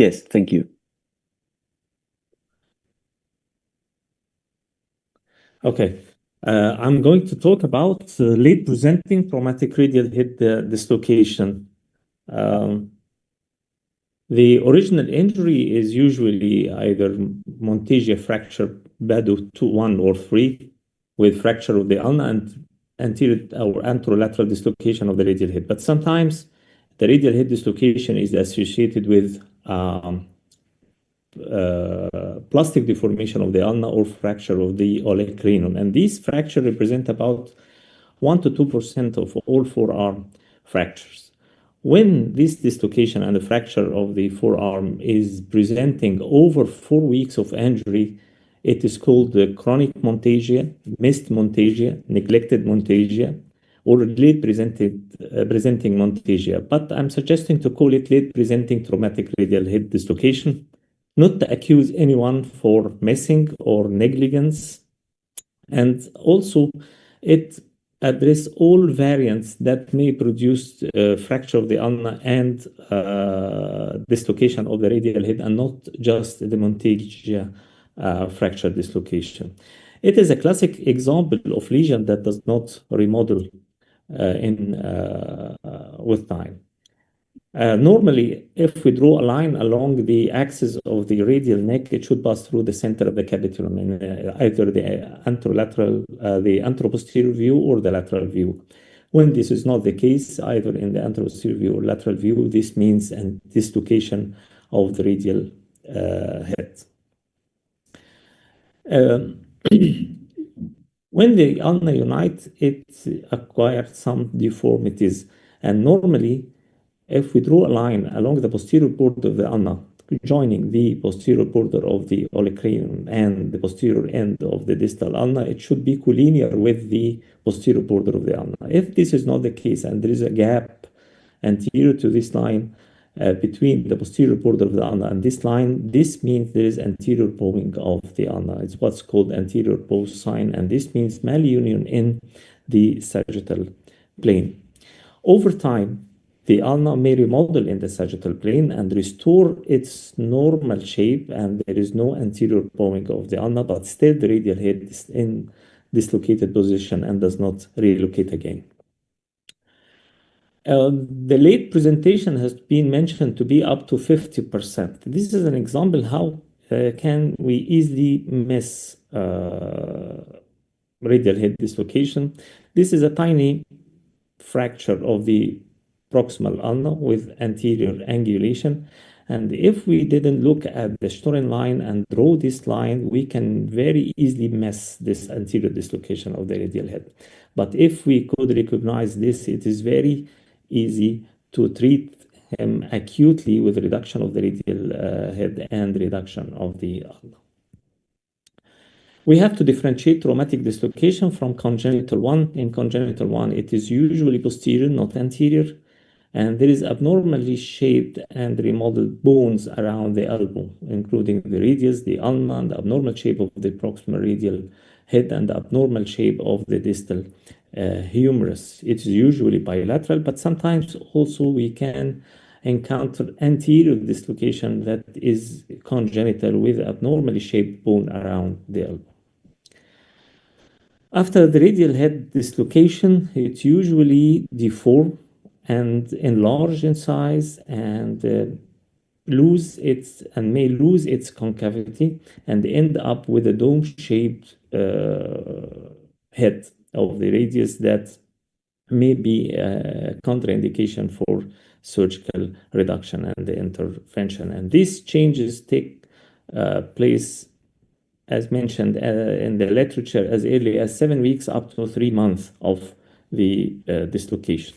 Yes, thank you. Okay, I'm going to talk about late presenting traumatic radial head dislocation. The original injury is usually either Monteggia fracture Bado 2, 1, or 3 with fracture of the ulna and anterior or anterolateral dislocation of the radial head. But sometimes the radial head dislocation is associated with plastic deformation of the ulna or fracture of the olecranon. And these fractures represent about 1 to 2% of all forearm fractures. When this dislocation and the fracture of the forearm is presenting over 4 weeks of injury, it is called the chronic Monteggia, missed Monteggia, neglected Monteggia, or late presenting Monteggia. But I'm suggesting to call it late presenting traumatic radial head dislocation, not to accuse anyone for missing or negligence. And also, it address all variants that may produce fracture of the ulna and dislocation of the radial head, and not just the Monteggia fracture dislocation. It is a classic example of lesion that does not remodel with time. Normally, if we draw a line along the axis of the radial neck, it should pass through the center of the capitulum in either the anterolateral, the anteroposterior view or the lateral view. When this is not the case, either in the anteroposterior view or lateral view, this means a dislocation of the radial head. When the ulna unite, it acquires some deformities, and normally, if we draw a line along the posterior border of the ulna, joining the posterior border of the olecranon and the posterior end of the distal ulna, it should be collinear with the posterior border of the ulna. If this is not the case and there is a gap anterior to this line between the posterior border of the ulna and this line, this means there is anterior bowing of the ulna. It's what's called anterior bow sign, and this means malunion in the sagittal plane. Over time, the ulna may remodel in the sagittal plane and restore its normal shape, and there is no anterior bowing of the ulna, but still the radial head is in dislocated position and does not relocate again. The late presentation has been mentioned to be up to 50%. This is an example how can we easily miss radial head dislocation. This is a tiny fracture of the proximal ulna with anterior angulation. And if we didn't look at the Storen line and draw this line, we can very easily miss this anterior dislocation of the radial head. But if we could recognize this, it is very easy to treat him acutely with reduction of the radial head and reduction of the ulna. We have to differentiate traumatic dislocation from congenital one. In congenital one, it is usually posterior, not anterior, and there is abnormally shaped and remodeled bones around the elbow, including the radius, the ulna, and the abnormal shape of the proximal radial head, and the abnormal shape of the distal humerus. It is usually bilateral, but sometimes also we can encounter anterior dislocation that is congenital with abnormally shaped bone around the elbow. After the radial head dislocation, it usually deform and enlarge in size and may lose its concavity and end up with a dome-shaped head of the radius that may be a contraindication for surgical reduction and the intervention. And these changes take place, as mentioned in the literature, as early as 7 weeks up to 3 months of the dislocation.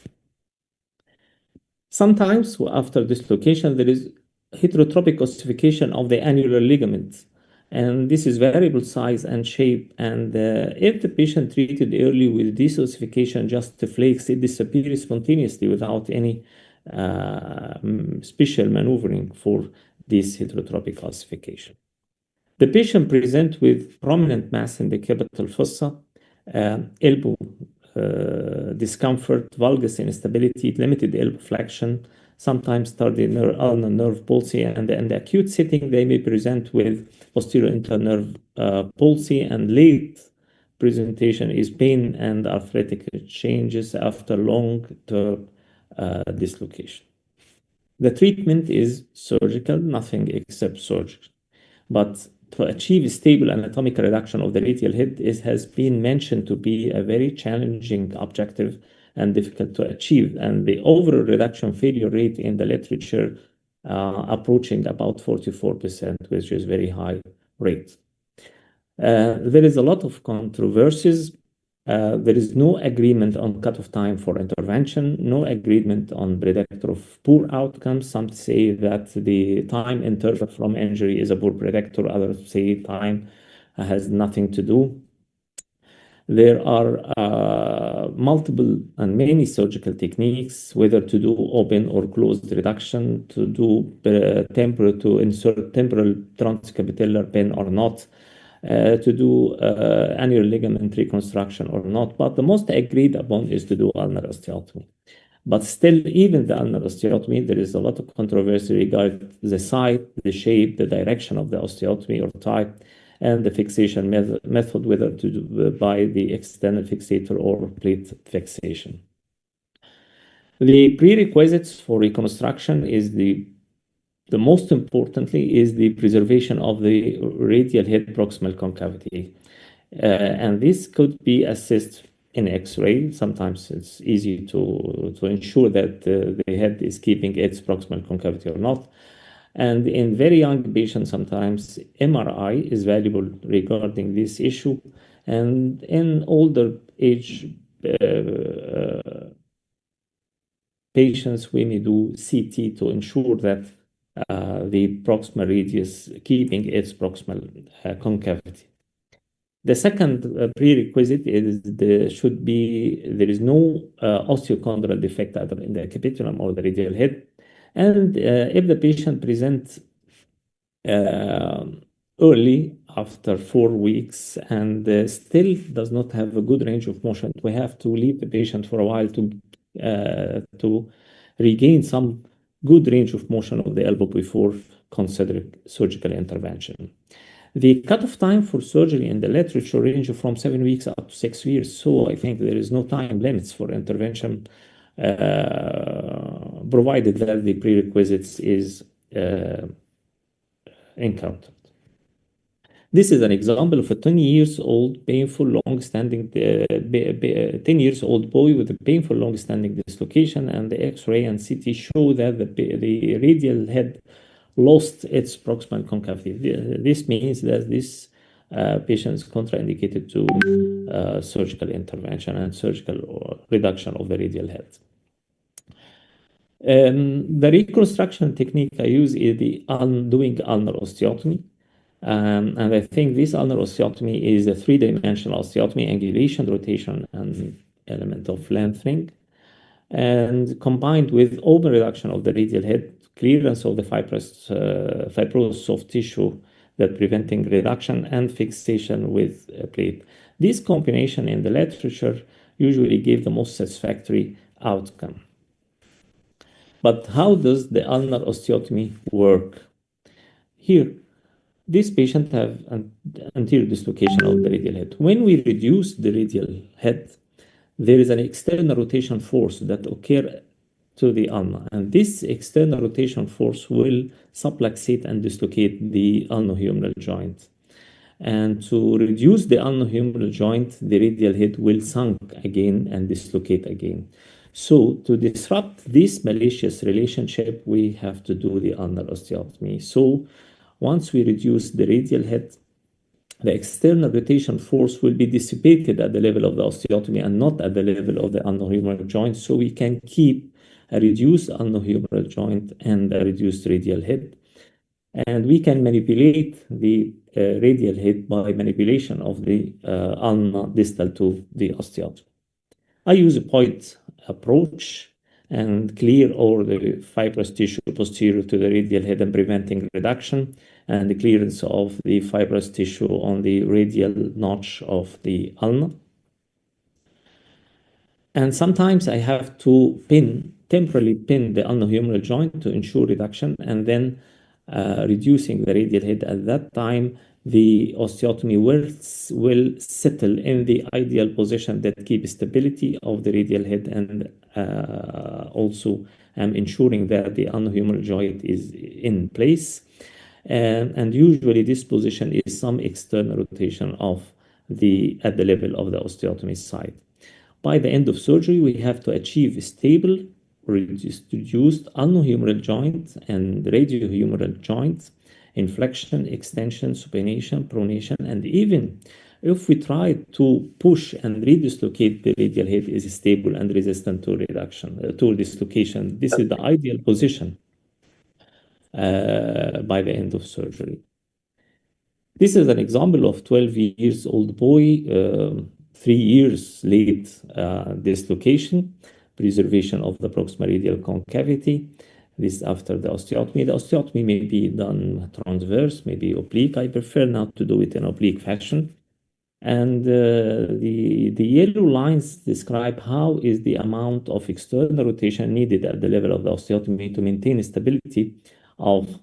Sometimes after dislocation, there is heterotropic ossification of the annular ligaments, and this is variable size and shape. And if the patient treated early with this ossification, just the flakes, it disappears spontaneously without any special maneuvering for this heterotropic ossification. The patient presents with prominent mass in the capital fossa, elbow discomfort, valgus instability, limited elbow flexion, sometimes tardive ulnar nerve palsy, and in the acute setting, they may present with posterior internerve palsy, and late presentation is pain and arthritic changes after long-term dislocation. The treatment is surgical, nothing except surgery. But to achieve stable anatomical reduction of the radial head has been mentioned to be a very challenging objective and difficult to achieve. And the overall reduction failure rate in the literature approaching about 44%, which is very high rate. There is a lot of controversies. There is no agreement on cutoff time for intervention, no agreement on predictor of poor outcomes. Some say that the time interval from injury is a poor predictor. Others say time has nothing to do. There are multiple and many surgical techniques, whether to do open or closed reduction, to do to insert temporal transcapitellar pin or not, to do annular ligament reconstruction or not. But the most agreed upon is to do ulnar osteotomy. But still, even the ulnar osteotomy, there is a lot of controversy regarding the site, the shape, the direction of the osteotomy or type, and the fixation method, whether to do by the external fixator or plate fixation. The prerequisites for reconstruction is the most importantly is the preservation of the radial head proximal concavity. And this could be assessed in X-ray. Sometimes it's easy to ensure that the head is keeping its proximal concavity or not. And in very young patients, sometimes MRI is valuable regarding this issue. And in older age patients, we may do CT to ensure that the proximal radius keeping its proximal concavity. The second prerequisite is there is no osteochondral defect either in the capitulum or the radial head. And if the patient presents early after 4 weeks and still does not have a good range of motion, we have to leave the patient for a while to regain some good range of motion of the elbow before considering surgical intervention. The cutoff time for surgery in the literature range from 7 weeks up to 6 years. So I think there is no time limits for intervention, provided that the prerequisites is encountered. This is an example of a 10 years old painful long-standing 10 years old boy with a painful long-standing dislocation, and the X-ray and CT show that the radial head lost its proximal concavity. This means that this patient is contraindicated to surgical intervention and surgical reduction of the radial head. The reconstruction technique I use is the doing ulnar osteotomy. And I think this ulnar osteotomy is a 3-dimensional osteotomy, angulation, rotation, and element of lengthening. And combined with open reduction of the radial head, clearance of the fibrous soft tissue that preventing reduction and fixation with a plate. This combination in the literature usually gave the most satisfactory outcome. But how does the ulnar osteotomy work? Here, this patient have an anterior dislocation of the radial head. When we reduce the radial head, there is an external rotation force that occurs to the ulna, and this external rotation force will subluxate and dislocate the ulnohumeral joint. And to reduce the ulnohumeral joint, the radial head will sunk again and dislocate again. So to disrupt this malicious relationship, we have to do the ulnar osteotomy. So once we reduce the radial head, the external rotation force will be dissipated at the level of the osteotomy and not at the level of the ulnohumeral joint. So we can keep a reduced ulnohumeral joint and a reduced radial head. And we can manipulate the radial head by manipulation of the ulna distal to the osteotomy. I use a point approach and clear all the fibrous tissue posterior to the radial head and preventing reduction, and the clearance of the fibrous tissue on the radial notch of the ulna. And sometimes I have to pin temporarily pin the ulnohumeral joint to ensure reduction, and then reducing the radial head. At that time, the osteotomy will settle in the ideal position that keeps stability of the radial head, and also ensuring that the ulnohumeral joint is in place. And usually this position is some external rotation at the level of the osteotomy site. By the end of surgery, we have to achieve stable, reduced ulnohumeral joint and radiohumeral joints, inflection, extension, supination, pronation, and even if we try to push and redislocate, the radial head is stable and resistant to dislocation. This is the ideal position by the end of surgery. This is an example of 12 years old boy, 3 years late dislocation, preservation of the proximal radial concavity. This after the osteotomy. The osteotomy may be done transverse, maybe oblique. I prefer now to do it in oblique fashion. And the yellow lines describe how is the amount of external rotation needed at the level of the osteotomy to maintain stability of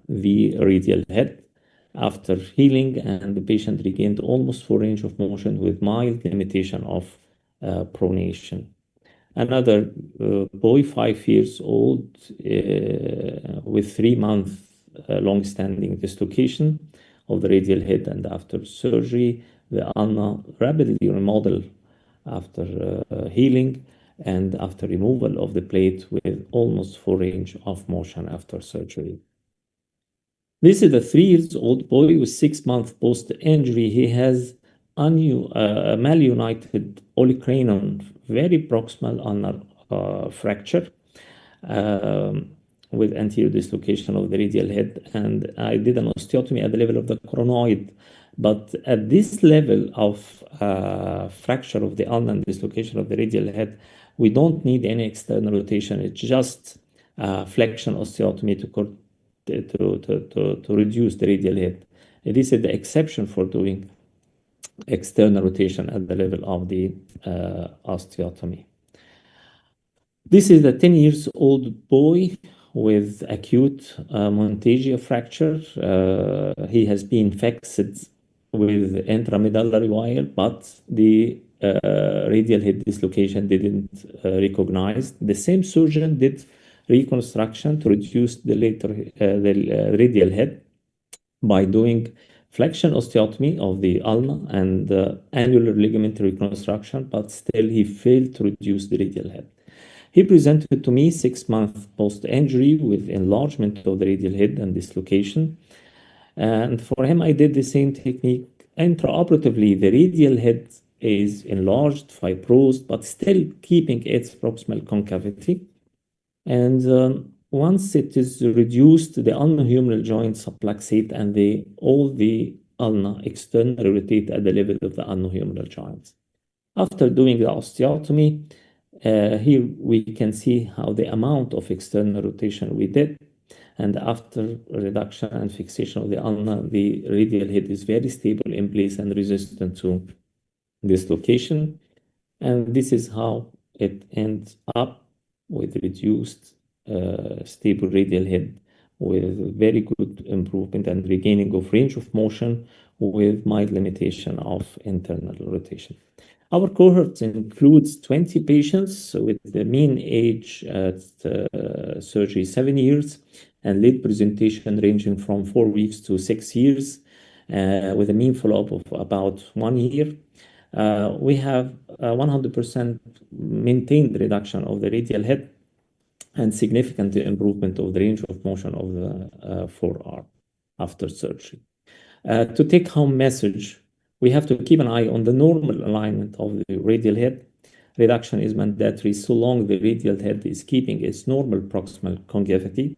the radial head after healing, and the patient regained almost full range of motion with mild limitation of pronation. Another boy, 5 years old, with 3-month long-standing dislocation of the radial head, and after surgery, the ulna rapidly remodeled after healing and after removal of the plate with almost full range of motion after surgery. This is a 3-year-old boy with 6-month post-injury. He has a malunited olecranon, very proximal ulnar fracture with anterior dislocation of the radial head. And I did an osteotomy at the level of the coronoid. But at this level of fracture of the ulna and dislocation of the radial head, we don't need any external rotation. It's just flexion osteotomy to reduce the radial head. This is the exception for doing external rotation at the level of the osteotomy. This is a 10-year-old boy with acute Monteggia fracture. He has been fixed with intramedullary wire, but the radial head dislocation didn't recognize. The same surgeon did reconstruction to reduce the radial head by doing flexion osteotomy of the ulna and annular ligament reconstruction, but still he failed to reduce the radial head. He presented to me 6 months post-injury with enlargement of the radial head and dislocation. And for him, I did the same technique. Intraoperatively, the radial head is enlarged, fibrosed, but still keeping its proximal concavity. And once it is reduced, the ulnohumeral joint subluxate and all the ulna externally rotate at the level of the ulnohumeral joints. After doing the osteotomy, here we can see how the amount of external rotation we did. And after reduction and fixation of the ulna, the radial head is very stable in place and resistant to dislocation. And this is how it ends up with reduced stable radial head with very good improvement and regaining of range of motion with mild limitation of internal rotation. Our cohort includes 20 patients with the mean age at surgery 7 years and late presentation ranging from 4 weeks to 6 years with a mean follow-up of about 1 year. We have 100% maintained reduction of the radial head and significant improvement of the range of motion of the forearm after surgery. To take home message, we have to keep an eye on the normal alignment of the radial head. Reduction is mandatory so long the radial head is keeping its normal proximal concavity.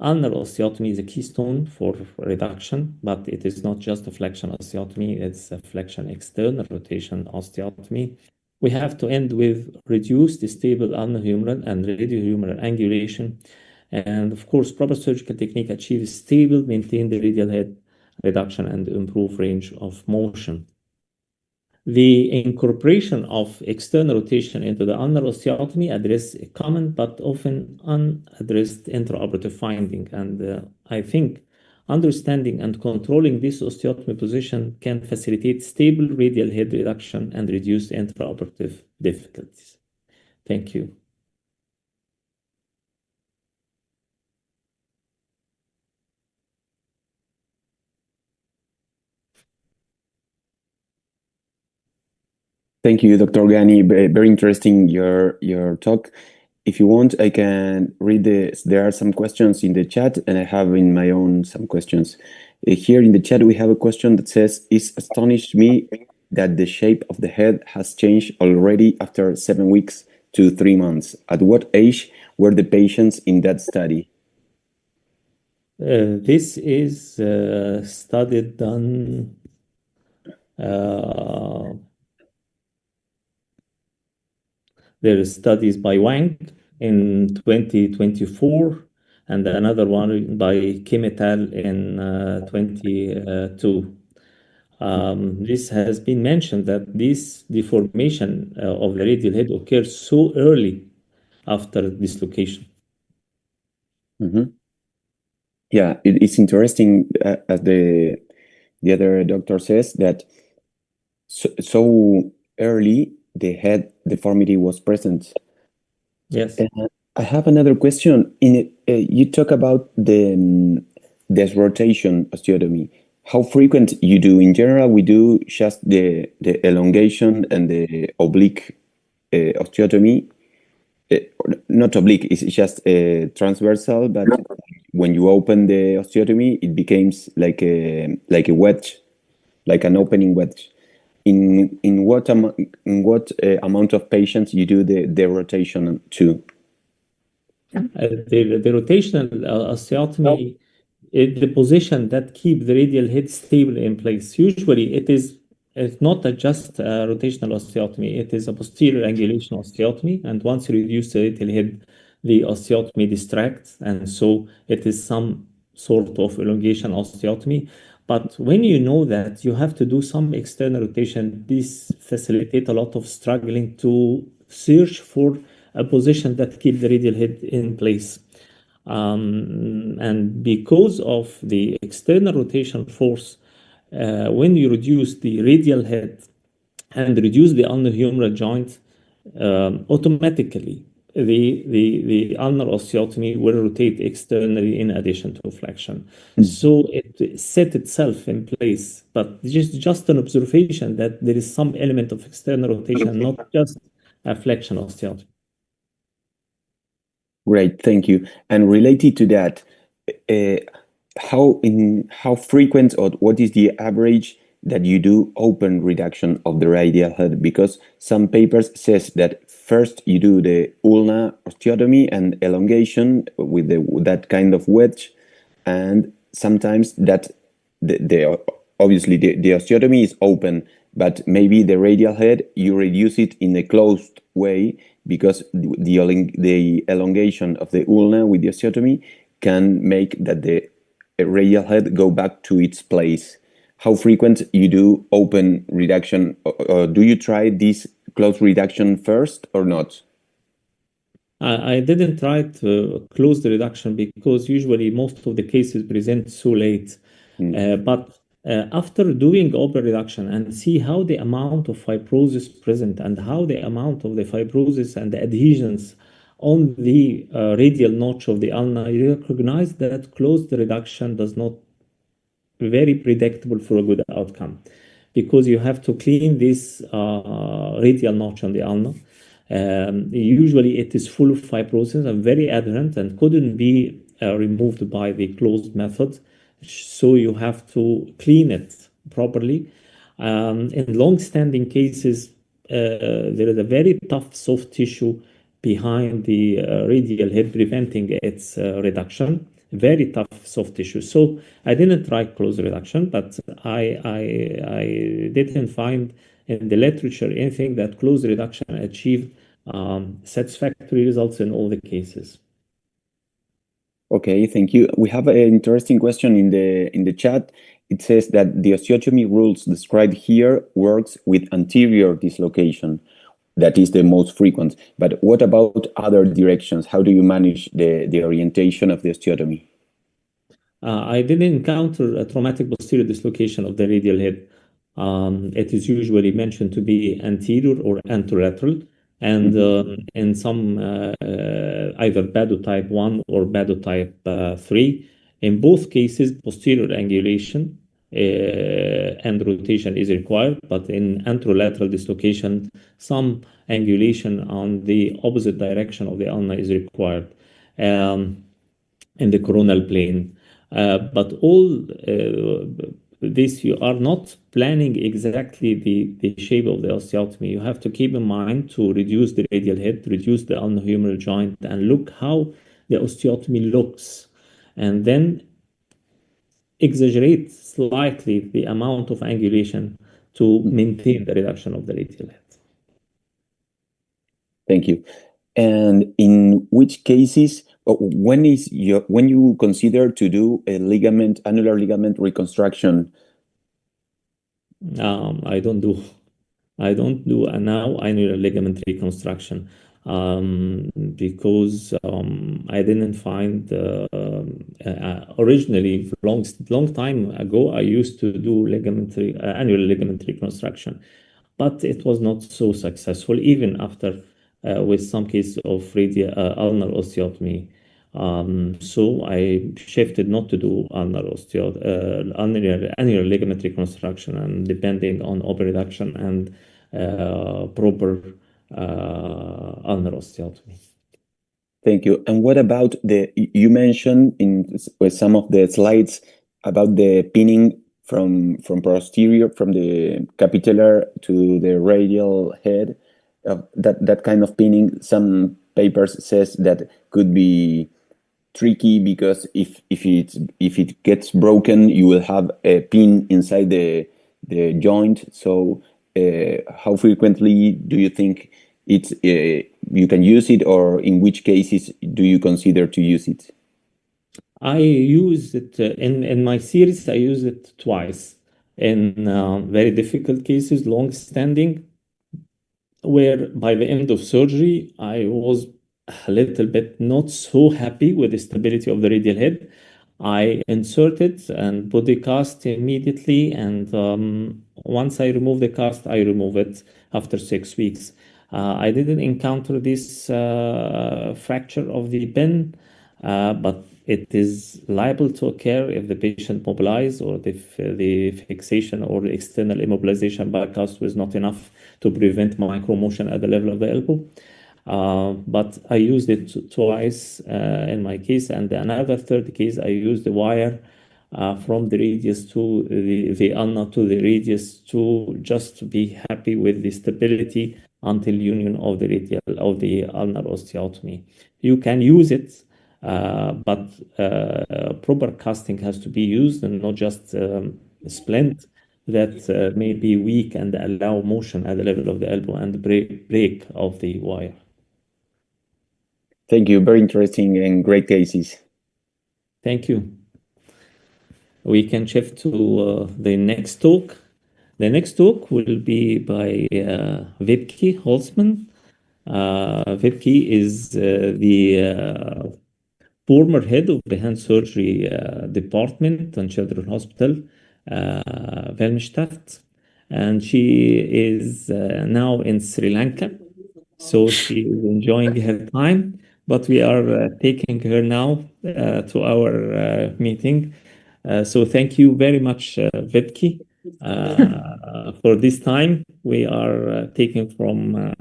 Ulnar osteotomy is a keystone for reduction, but it is not just a flexion osteotomy, it's a flexion external rotation osteotomy. We have to end with reduced stable ulnohumeral and radiohumeral angulation. And of course, proper surgical technique achieves stable, maintain the radial head reduction and improve range of motion. The incorporation of external rotation into the ulnar osteotomy address a common but often unaddressed intraoperative finding. And I think understanding and controlling this osteotomy position can facilitate stable radial head reduction and reduce intraoperative difficulties. Thank you. Thank you, Dr. Ghani. Very interesting your talk. If you want, I can read there are some questions in the chat, and I have in my own some questions. Here in the chat, we have a question that says, "It astonished me that the shape of the head has changed already after 7 weeks to 3 months. At what age were the patients in that study?" This is a study done there are studies by Wang in 2024 and another one by Kim et al. In 22. This has been mentioned that this deformation of the radial head occurs so early after dislocation. Yeah, it's interesting, as the other doctor says, that so early the head deformity was present. Yes. I have another question. You talk about this rotation osteotomy. How frequent you do? In general, we do just the elongation and the oblique osteotomy. Not oblique, it's just transversal, but when you open the osteotomy, it becomes like a wedge, like an opening wedge. In what amount of patients you do the rotation too? The rotational osteotomy is the position that keep the radial head stable in place. Usually, it's not just a rotational osteotomy. It is a posterior angulation osteotomy, and once you reduce the radial head, the osteotomy distracts, and so it is some sort of elongation osteotomy. But when you know that you have to do some external rotation, this facilitates a lot of struggling to search for a position that keeps the radial head in place. And because of the external rotation force, when you reduce the radial head and reduce the ulnar humeral joint, automatically the ulnar osteotomy will rotate externally in addition to flexion. So it set itself in place, but just an observation that there is some element of external rotation, not just a flexion osteotomy. Great, thank you. And related to that, how frequent or what is the average that you do open reduction of the radial head? Because some papers says that first you do the ulna osteotomy and elongation with that kind of wedge, and sometimes that obviously the osteotomy is open, but maybe the radial head you reduce it in a closed way because the elongation of the ulna with the osteotomy can make that the radial head go back to its place. How frequent you do open reduction, or do you try this close reduction first or not? I didn't try to close the reduction because usually most of the cases present so late. But after doing open reduction and see how the amount of fibrosis present and how the amount of the fibrosis and the adhesions on the radial notch of the ulna, you recognize that closed reduction does not very predictable for a good outcome because you have to clean this radial notch on the ulna. Usually it is full of fibrosis and very adherent and couldn't be removed by the closed method. So you have to clean it properly. In long-standing cases, there is a very tough soft tissue behind the radial head preventing its reduction. Very tough soft tissue. So I didn't try close reduction, but I didn't find in the literature anything that close reduction achieved satisfactory results in all the cases. Okay, thank you. We have an interesting question in the chat. it says that the osteotomy rules described here works with anterior dislocation. That is the most frequent. But what about other directions? How do you manage the orientation of the osteotomy? I didn't encounter a traumatic posterior dislocation of the radial head. It is usually mentioned to be anterior or anterolateral, and in some either BADO type 1 or BADO type 3. In both cases, posterior angulation and rotation is required, but in anterolateral dislocation, some angulation on the opposite direction of the ulna is required in the coronal plane. But all this, you are not planning exactly the shape of the osteotomy. You have to keep in mind to reduce the radial head, reduce the ulnohumeral joint, and look how the osteotomy looks. And then exaggerate slightly the amount of angulation to maintain the reduction of the radial head. Thank you. And in which cases, when you consider to do a annular ligament reconstruction? I don't do a now annular ligament reconstruction because I didn't find originally long time ago I used to do annular ligament reconstruction, but it was not so successful even after with some cases of ulnar osteotomy. So I shifted not to do annular ligament reconstruction, and depending on open reduction and proper ulnar osteotomy. Thank you. And what about you mentioned with some of the slides about the pinning from posterior, from the capitellar to the radial head, that kind of pinning. Some papers says that could be tricky because if it gets broken, you will have a pin inside the joint. So how frequently do you think you can use it, or in which cases do you consider to use it? I use it in my series. I use it twice in very difficult cases, long standing, where by the end of surgery, I was a little bit not so happy with the stability of the radial head. I inserted and put the cast immediately, and once I remove the cast, I remove it after 6 weeks. I didn't encounter this fracture of the pin, but it is liable to occur if the patient mobilized or if the fixation or the external immobilization by cast was not enough to prevent micromotion at the level of the elbow. But I used it twice in my case, and another third case, I used the wire from the radius to the ulna to the radius to just be happy with the stability until union of the radial of the ulnar osteotomy. You can use it, but proper casting has to be used and not just splint that may be weak and allow motion at the level of the elbow and break of the wire. Thank you. Very interesting and great cases. Thank you. We can shift to the next talk. The next talk will be by Wiebke Huelsemann. Wiebke is the former head of the hand surgery department in Children's Hospital, Velmestadt, and she is now in Sri Lanka. So she is enjoying her time, but we are taking her now to our meeting. So thank you very much, Wiebke, for this time. We are taking from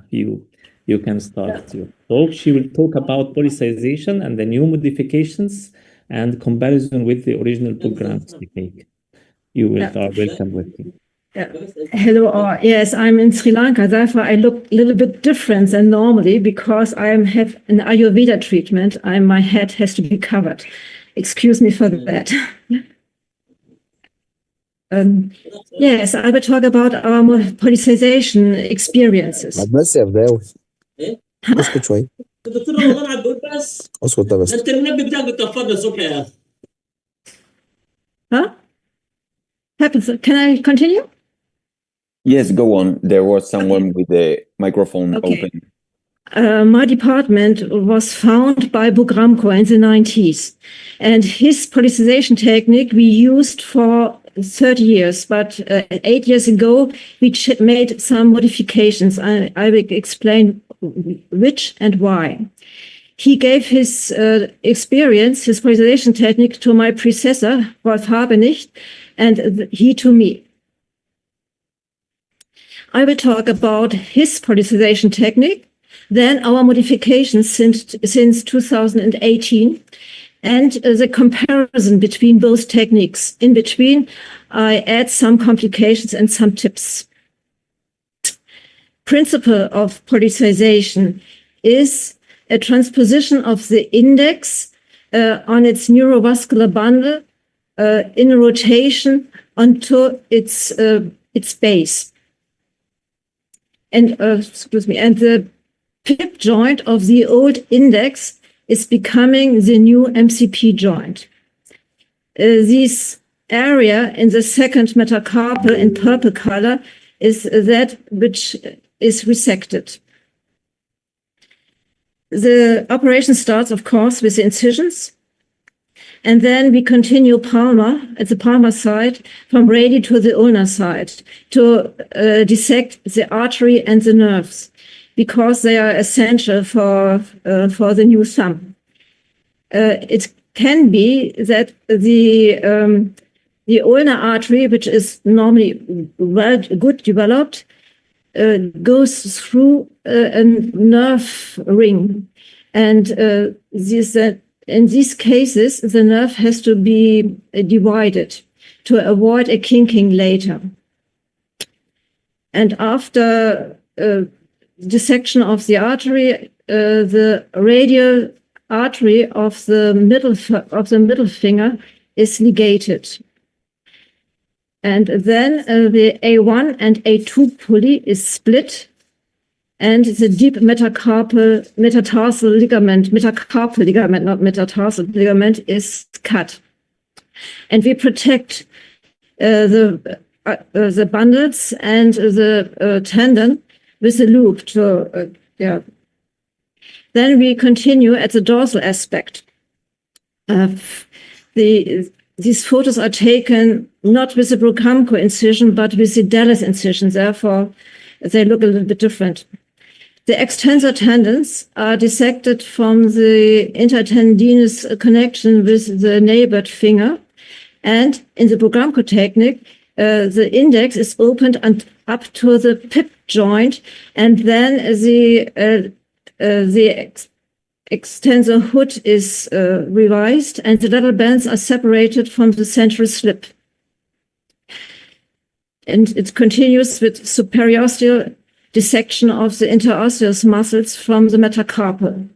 you. You can start your talk. She will talk about pollicisation and the new modifications and comparison with the original Buck-Gramcko technique. You will start. Welcome, Wiebke. Hello. Yes, I'm in Sri Lanka. Therefore, I look a little bit different than normally because I have an Ayurveda treatment. My head has to be covered. Excuse me for that. Yes, I will talk about our pollicisation experiences. بس يا بداوي اسكت شويه اسكت بس Huh? happens. Can I continue? Yes, go on. There was someone with the microphone open. My department was founded by Buck-Gramcko in the 90s. And his pollicisation technique we used for 30 years. But 8 years ago, we made some modifications. I will explain which and why. He gave his experience, his pollicisation technique, to my predecessor, Wolf Habenicht, and he to me. I will talk about his pollicisation technique, then our modifications since 2018, and the comparison between both techniques. In between, I add some complications and some tips. Principle of pollicisation is a transposition of the index on its neurovascular bundle in rotation onto its base. And and the pip joint of the old index is becoming the new MCP joint. This area in the second metacarpal in purple color is that which is resected. The operation starts, of course, with the incisions. And then we continue palmar, at the palmar side, from radial to the ulnar side, to dissect the artery and the nerves, because they are essential for the new thumb. It can be that the ulnar artery, which is normally good developed, goes through a nerve ring, and in these cases, the nerve has to be divided to avoid a kinking later. And after dissection of the artery, the radial artery of the middle finger is ligated. And then the A1 and A2 pulley is split, and the deep metatarsal ligament, metacarpal ligament, not metatarsal ligament, is cut. And we protect the bundles and the tendon with a loop. Then we continue at the dorsal aspect. These photos are taken not with the Buck-Gramcko incision, but with the Dallas incision. Therefore, they look a little bit different. The extensor tendons are dissected from the intertendinous connection with the neighbored finger. And in the Buck-Gramcko technique, the index is opened and up to the pip joint, and then the extensor hood is revised, and the lateral bands are separated from the central slip. And it continues with superiosteal dissection of the interosseous muscles from the metacarpal.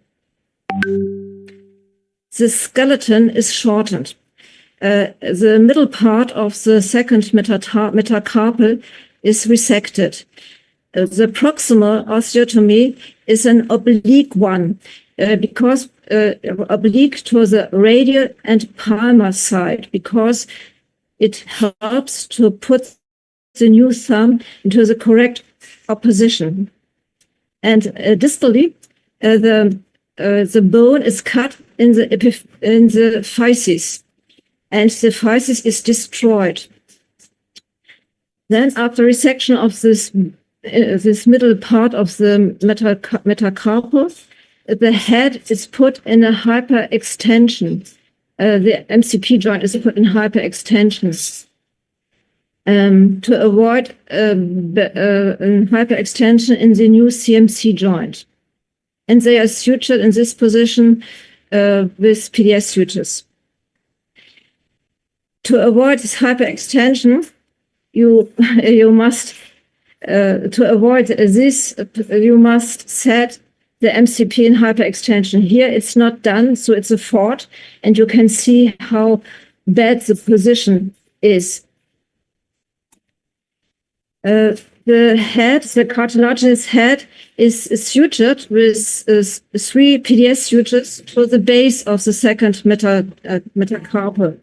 The skeleton is shortened. The middle part of the second metacarpal is resected. The proximal osteotomy is an oblique one, because oblique to the radial and palmar side, because it helps to put the new thumb into the correct opposition. And distally, the bone is cut in the physis, and the physis is destroyed. Then, after resection of this middle part of the metacarpal, the head is put in a hyperextension. The MCP joint is put in hyperextension to avoid hyperextension in the new CMC joint. And they are sutured in this position with PDS sutures. To avoid this hyperextension, you must set the MCP in hyperextension. Here it's not done, so it's a fault, and you can see how bad the position is. The cartilaginous head is sutured with 3 PDS sutures to the base of the second metacarpal.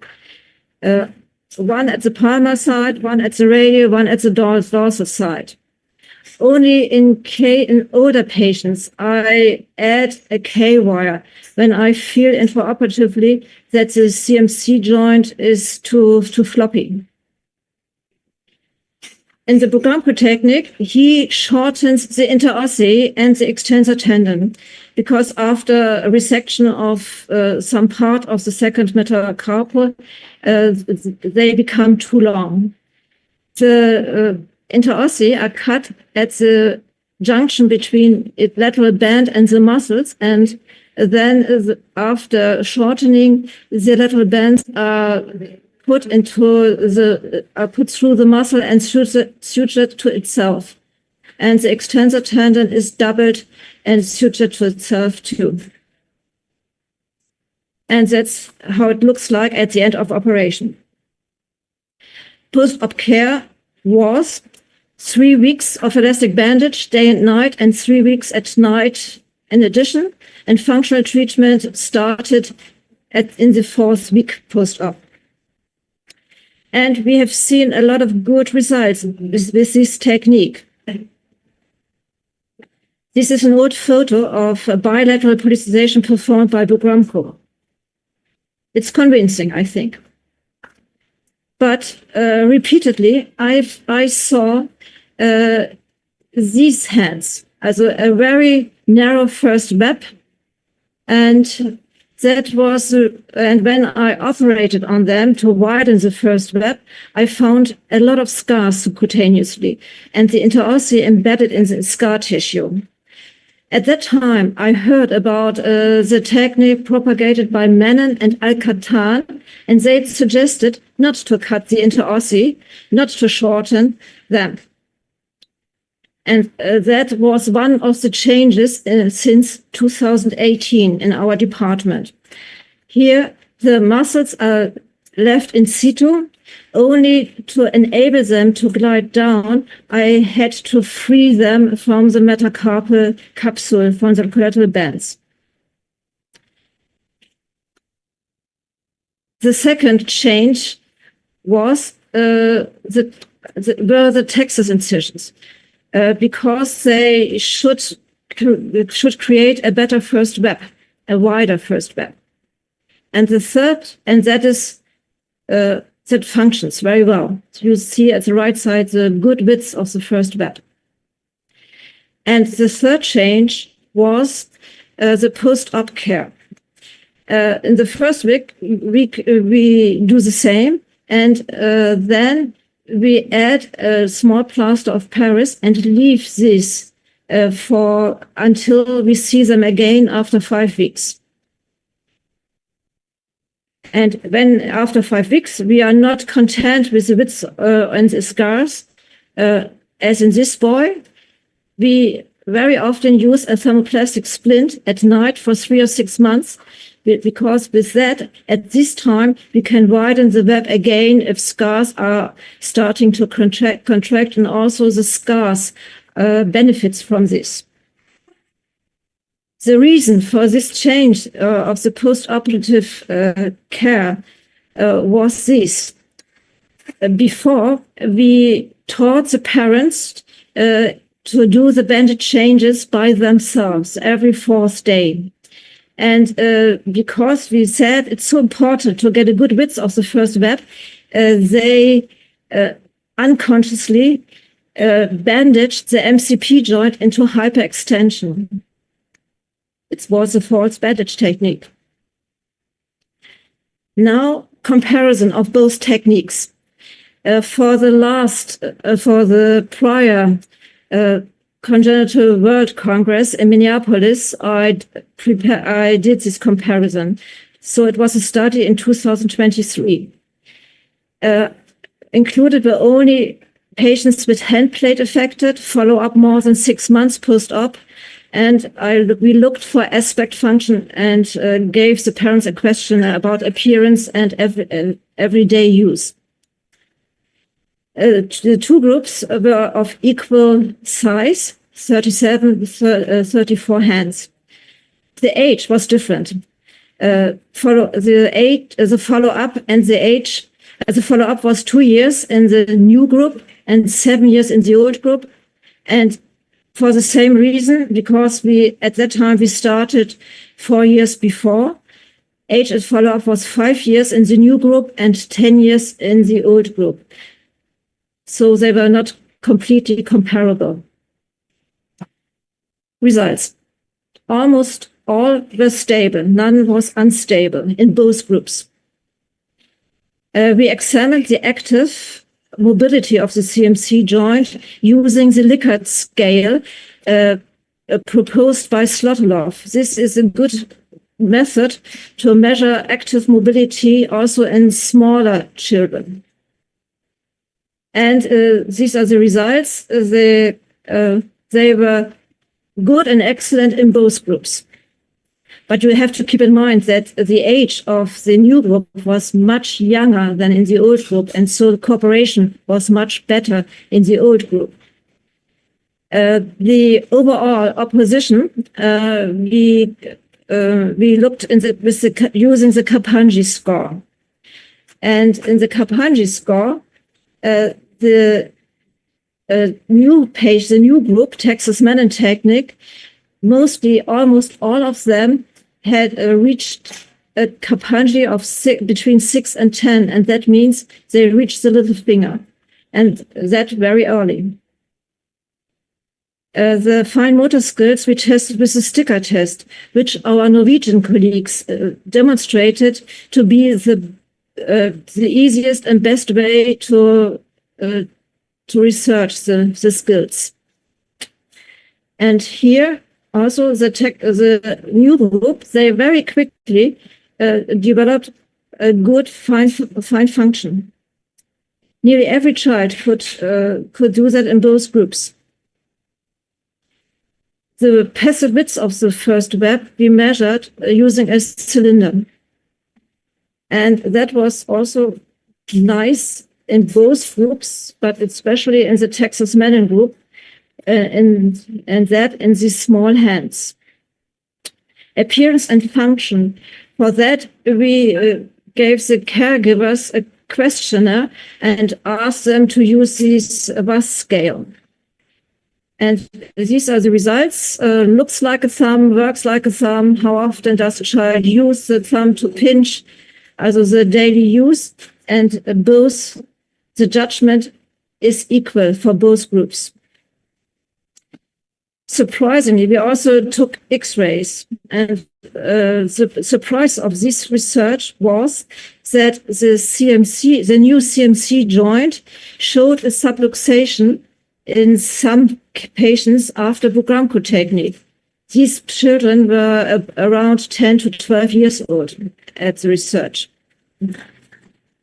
one at the palmar side, one at the radial, one at the dorsal side. Only in older patients, I add a K-wire when I feel intraoperatively that the CMC joint is too floppy. In the Buck-Gramcko technique, he shortens the interossei and the extensor tendon because after a resection of some part of the second metacarpal, they become too long. The interossei are cut at the junction between its lateral band and the muscles, and then after shortening, the lateral bands are put through the muscle and sutured to itself. And the extensor tendon is doubled and sutured to itself too. And that's how it looks like at the end of operation. Post-op care was 3 weeks of elastic bandage day and night, and 3 weeks at night in addition. And functional treatment started in the 4th week post-op. And we have seen a lot of good results with this technique. This is an old photo of a bilateral pollicisation performed by Buck-Gramcko. It's convincing, I think. But repeatedly, I saw these hands, also a very narrow first web, and that was, and when I operated on them to widen the first web, I found a lot of scars subcutaneously, and the interossei embedded in the scar tissue. At that time, I heard about the technique propagated by Menon and Al-Khattan, and they suggested not to cut the interossei, not to shorten them. And that was one of the changes since 2018 in our department. Here, the muscles are left in situ. Only to enable them to glide down, I had to free them from the metacarpal capsule, from the collateral bands. The second change was were the Texas incisions. Because they should create a better first web, a wider first web. And the third, and that is, that functions very well. You see at the right side the good width of the first web. And the third change was the post-op care. In the first week, we do the same, and then we add a small plaster of Paris and leave this until we see them again after 5 weeks. And when after 5 weeks, we are not content with the width and the scars, as in this boy, we very often use a thermoplastic splint at night for 3 or 6 months, because with that, at this time, we can widen the web again if scars are starting to contract, and also the scars benefits from this. The reason for this change of the post-operative care was this. Before, we taught the parents to do the bandage changes by themselves every 4th day. And because we said it's so important to get a good width of the first web, they unconsciously bandaged the MCP joint into hyperextension. It was a false bandage technique. Now, comparison of both techniques. For the prior Congenital World Congress in Minneapolis, I did this comparison. So it was a study in 2023. Included were only patients with hand plate affected, follow-up more than 6 months post-op, and we looked for aspect function and gave the parents a question about appearance and everyday use. The two groups were of equal size, 37, 34 hands. The age was different. The follow-up and the age The follow-up was 2 years in the new group and 7 years in the old group. And for the same reason, because at that time we started 4 years before, age at follow-up was 5 years in the new group and 10 years in the old group. So they were not completely comparable. Results. Almost all were stable. None was unstable in both groups. We examined the active mobility of the CMC joint using the Likert scale proposed by Zlotow. This is a good method to measure active mobility also in smaller children. And these are the results. They were good and excellent in both groups. But you have to keep in mind that the age of the new group was much younger than in the old group, and so the cooperation was much better in the old group. The overall opposition, we looked using the Kaplanji score. And in the Kaplanji score, the new group, Texas Menon technique, almost all of them had reached a Kaplanji of between 6 and 10, and that means they reached the little finger, and that very early. The fine motor skills we tested with the sticker test, which our Norwegian colleagues demonstrated to be the easiest and best way to research the skills. And here also the new group, they very quickly developed a good fine function. Nearly every child could do that in both groups. The passive width of the first web we measured using a cylinder. And that was also nice in both groups, but especially in the Texas Menon group, and that in the small hands. Appearance and function. For that, we gave the caregivers a questionnaire and asked them to use this VAS scale. And these are the results. Looks like a thumb, works like a thumb. How often does a child use the thumb to pinch? Also the daily use. And both, the judgment is equal for both groups. Surprisingly, we also took X-rays, and the surprise of this research was that the new CMC joint showed a subluxation in some patients after Buck-Gramcko technique. These children were around 10 to 12 years old at the research.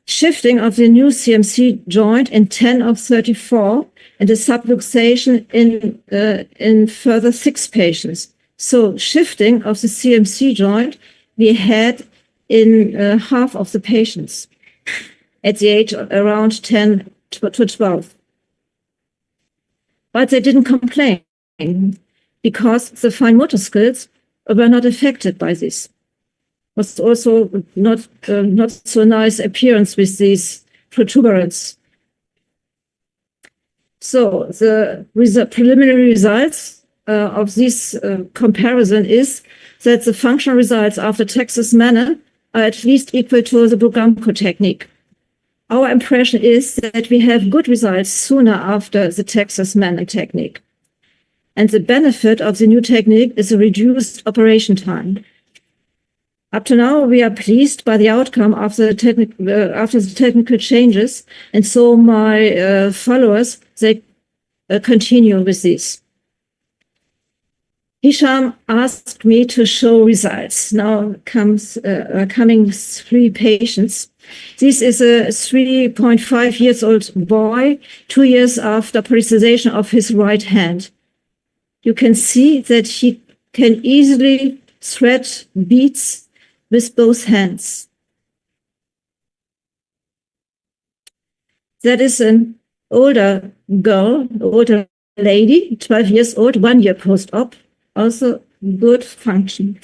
Shifting of the new CMC joint in 10 of 34 and a subluxation in further 6 patients. So shifting of the CMC joint we had in half of the patients at the age of around 10 to 12. But they didn't complain because the fine motor skills were not affected by this. Was also not so nice appearance with these protuberance. So the preliminary results of this comparison is that the functional results after Texas Menon are at least equal to the Buck-Gramcko technique. Our impression is that we have good results sooner after the Texas Menon technique. And the benefit of the new technique is a reduced operation time. Up to now, we are pleased by the outcome of the after the technical changes, and so my followers, they continue with this. Hisham asked me to show results. Now coming 3 patients. This is a 3.5 years old boy, 2 years after pollicisation of his right hand. You can see that he can easily thread beads with both hands. That is an older girl, older lady, 12 years old, 1 year post-op, also good function.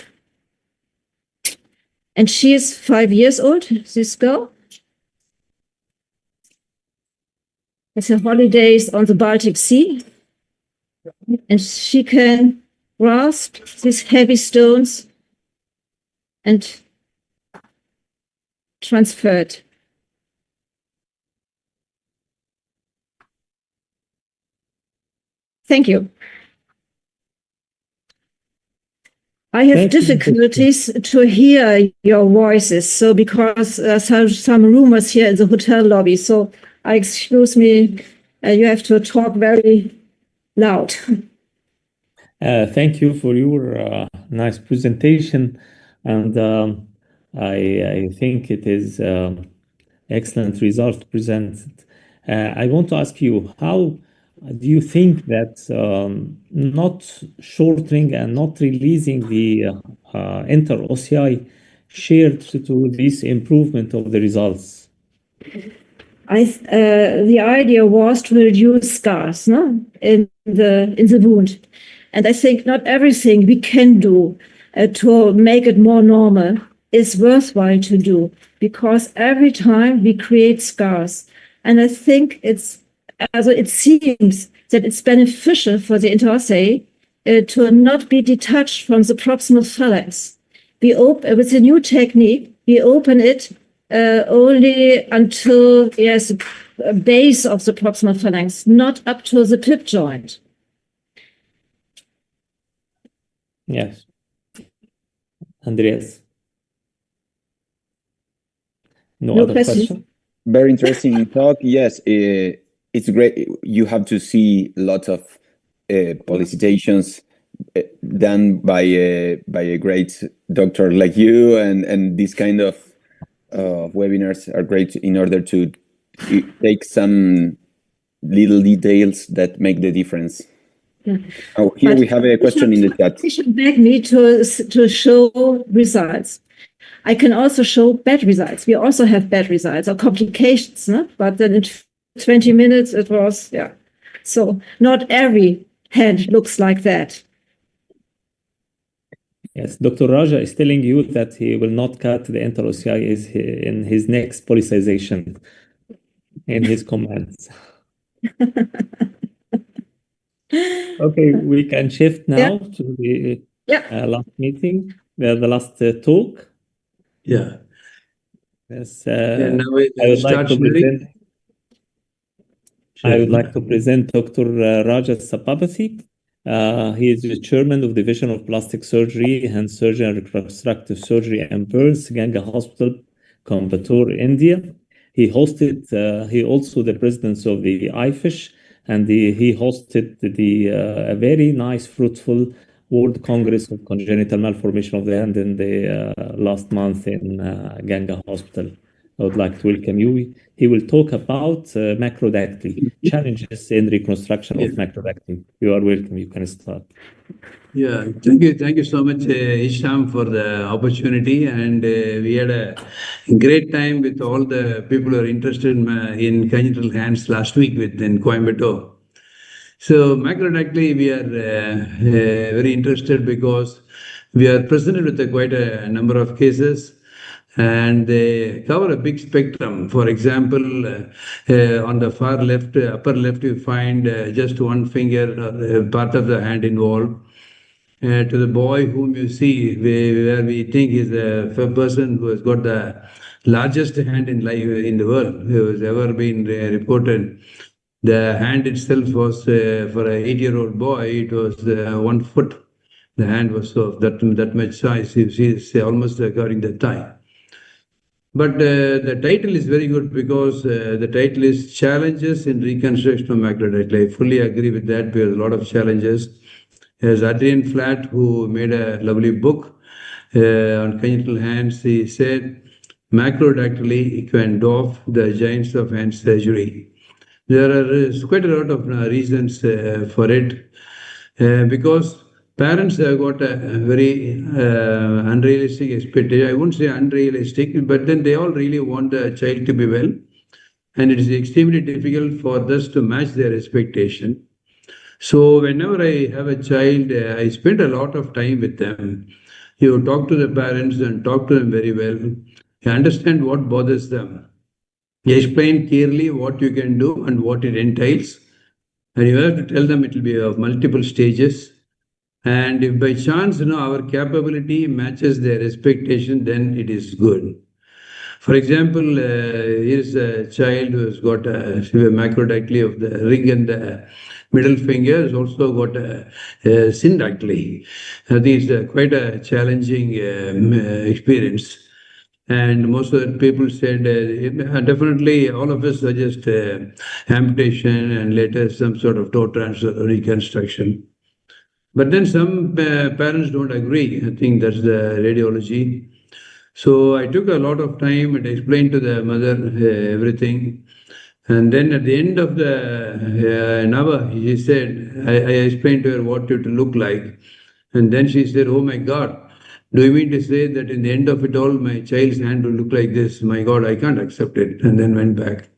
And she is 5 years old, this girl. has her holidays on the Baltic Sea, and she can grasp these heavy stones and transfer it. Thank you. I have difficulties to hear your voices, so because some rumors here in the hotel lobby, so excuse me, you have to talk very loud. Thank you for your nice presentation, and I think it is excellent result presented. I want to ask you, how do you think that not shortening and not releasing the inter-OCI shared to this improvement of the results? The idea was to reduce scars, no, in the wound, and I think not everything we can do to make it more normal is worthwhile to do, because every time we create scars, and I think it seems that it's beneficial for the interossei to not be detached from the proximal phalanx. With the new technique, we open it only until the base of the proximal phalanx, not up to the pip joint. Yes. Andreas? No other question? Very interesting talk. Yes, it's great. You have to see lots of pollicitations done by a great doctor like you, and this kind of webinars are great in order to take some little details that make the difference. Yeah. Oh, here we have a question in the chat. He should beg me to show results. I can also show bad results. We also have bad results or complications, no? But then in 20 minutes it was, yeah. So not every hand looks like that. Yes, Dr. Raja is telling you that he will not cut the inter-OCI in his next pollicization, in his comments. Okay, we can shift now to the last meeting, the last talk. Yeah. Yes, now I would like to present. I would like to present Dr. Raja Sabapathy. He is the chairman of the Division of Plastic Surgery and Surgery and Reconstructive Surgery and Burns, Ganga Hospital, Coimbatore, India. He also the president of the IFISH, and he hosted a very nice, fruitful World Congress of Congenital Malformation of the Hand in the last month in Ganga Hospital. I would like to welcome you. He will talk about macrodactyly, challenges in reconstruction of macrodactyly. You are welcome. You can start. Yeah, thank you so much, Hisham, for the opportunity. And we had a great time with all the people who are interested in congenital hands last week in Coimbatore. So macrodactyly, we are very interested because we are presented with quite a number of cases, and they cover a big spectrum. For example, on the far left, upper left, you find just one finger, part of the hand involved. To the boy whom you see, where we think is the person who has got the largest hand in the world, who has ever been reported. The hand itself was, for an 8-year-old boy, it was 1 foot. The hand was of that much size. You see, it's almost covering the thigh. But the title is very good because the title is Challenges in Reconstruction of Macrodactyly. I fully agree with that. We have a lot of challenges. There's Adrian Flatt, who made a lovely book on congenital hands. He said, Macrodactyly can dwarf the giants of hand surgery. There are quite a lot of reasons for it, because parents have got a very unrealistic expectation. I won't say unrealistic, but then they all really want the child to be well. And it is extremely difficult for us to match their expectation. So whenever I have a child, I spend a lot of time with them. You talk to the parents and talk to them very well. You understand what bothers them. explain clearly what you can do and what it entails. And you have to tell them it will be of multiple stages. And if by chance, our capability matches their expectation, then it is good. For example, here's a child who has got a severe macrodactyly of the ring and the middle finger, has also got a syndactyly. I think it's quite a challenging experience. And most of the people said, definitely all of us suggest amputation and later some sort of toe transfer or reconstruction. But then some parents don't agree. I think that's the radiology. So I took a lot of time and explained to the mother everything. And then at the end of the an hour, she said, I explained to her what it would look like. And then she said, oh my God, do you mean to say that in the end of it all, my child's hand will look like this? My God, I can't accept it. And then went back.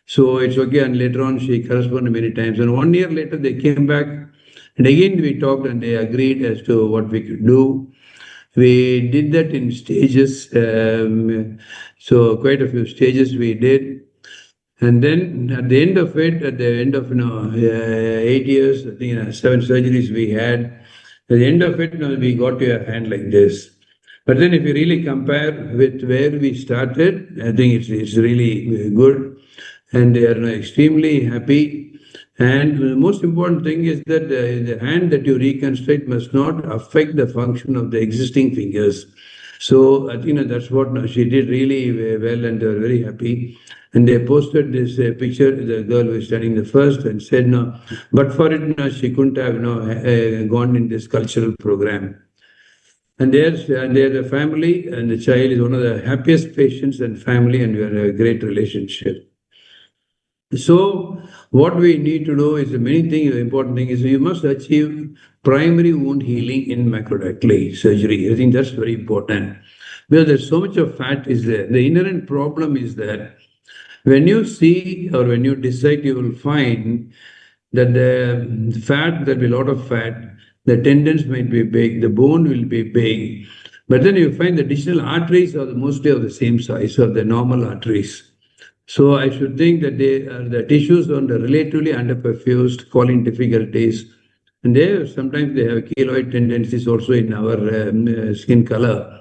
So it's okay. And later on, she corresponded many times. And 1 year later, they came back. And again, we talked and they agreed as to what we could do. We did that in stages. So quite a few stages we did. And then at the end of it, at the end of 8 years, I think 7 surgeries we had. At the end of it, we got to a hand like this. But then if you really compare with where we started, I think it's really good. And they are extremely happy. And the most important thing is that the hand that you reconstruct must not affect the function of the existing fingers. So I think that's what she did really well, and they were very happy. And they posted this picture, the girl who was studying the first, and said, no, but for it, no, she couldn't have gone in this cultural program. And there's the family, and the child is one of the happiest patients and family, and we have a great relationship. So what we need to do is many things. The important thing is we must achieve primary wound healing in macrodactyly surgery. I think that's very important because there's so much of fat is there. The inherent problem is that when you see or when you dissect, you will find that the fat, there'll be a lot of fat, the tendons might be big, the bone will be big, but then you find the distal arteries are mostly of the same size of the normal arteries. So I should think that the tissues are relatively underperfused, causing difficulties. And sometimes they have keloid tendencies also in our skin color.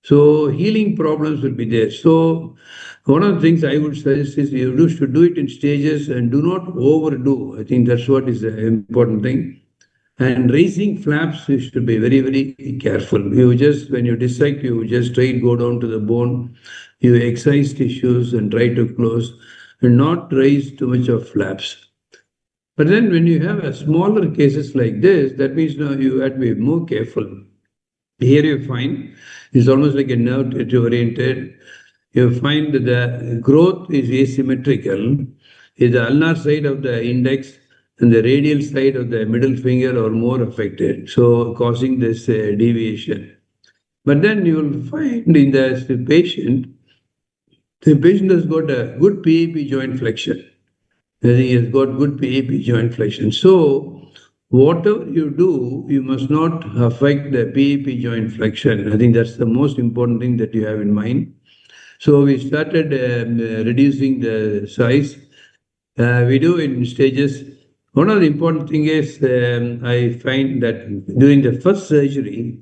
So healing problems will be there. So one of the things I would suggest is you should do it in stages and do not overdo. I think that's what is the important thing. And raising flaps, you should be very, very careful. When you dissect, you just straight go down to the bone, you excise tissues and try to close and not raise too much of flaps. But then when you have a smaller cases like this, that means now you have to be more careful. Here you find it's almost like a nerve oriented. You find that the growth is asymmetrical. Is the ulnar side of the index and the radial side of the middle finger are more affected, so causing this deviation. But then you will find in the patient has got a good PAP joint flexion. He has got good PAP joint flexion. So whatever you do, you must not affect the PAP joint flexion. I think that's the most important thing that you have in mind. So we started reducing the size. We do it in stages. One of the important thing is I find that during the first surgery,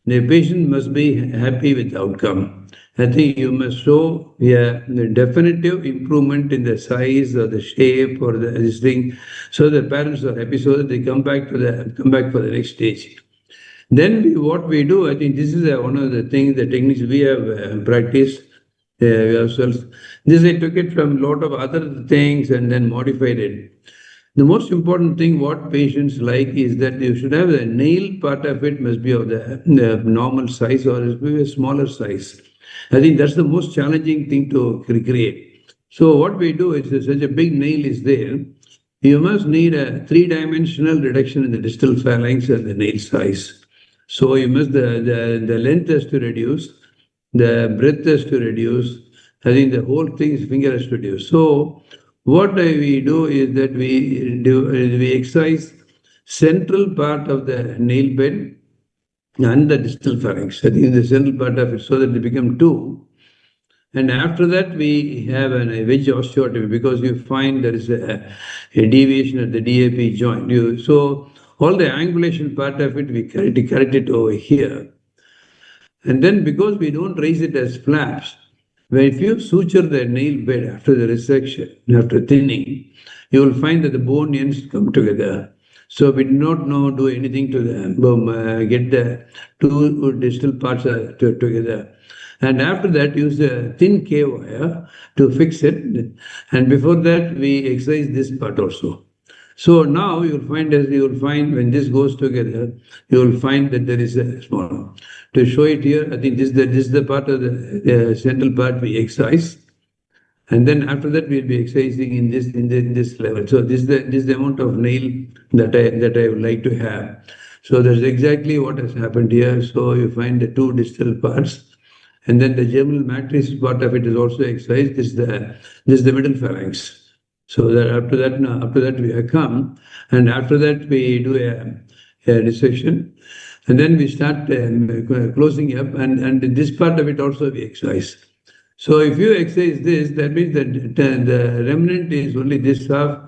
the patient must be happy with the outcome. I think you must show a definitive improvement in the size or the shape or this thing, so the parents are happy, so that they come back for the next stage. Then what we do, I think this is one of the things, the techniques we have practiced ourselves. This I took it from a lot of other things and then modified it. The most important thing what patients like is that you should have the nail part of it must be of the normal size or it will be a smaller size. I think that's the most challenging thing to recreate. So what we do is such a big nail is there, you must need a 3-dimensional reduction in the distal phalanx and the nail size. So you must the length has to reduce, the breadth has to reduce. I think the whole finger has to reduce. So what we do is that we excise central part of the nail bed and the distal phalanx. I think the central part of it, so that they become two. And after that, we have a wedge osteotomy because you find there is a deviation at the DAP joint. So all the angulation part of it, we correct it over here. And then because we don't raise it as flaps, if you suture the nail bed after the resection, after thinning, you will find that the bone ends come together. So we do not do anything to get the two distal parts together. And after that, use a thin K wire to fix it. And before that, we exercise this part also. So now you will find when this goes together, you will find that there is a small. To show it here, I think this is the part of the central part we exercise. And then after that, we'll be exercising in this level. So this is the amount of nail that I would like to have. So that's exactly what has happened here. So you find the two distal parts, and then the germinal matrix part of it is also exercised. This is the middle phalanx. So that after that we have come, and after that we do a dissection, and then we start closing up, and this part of it also we exercise. So if you exercise this, that means that the remnant is only this half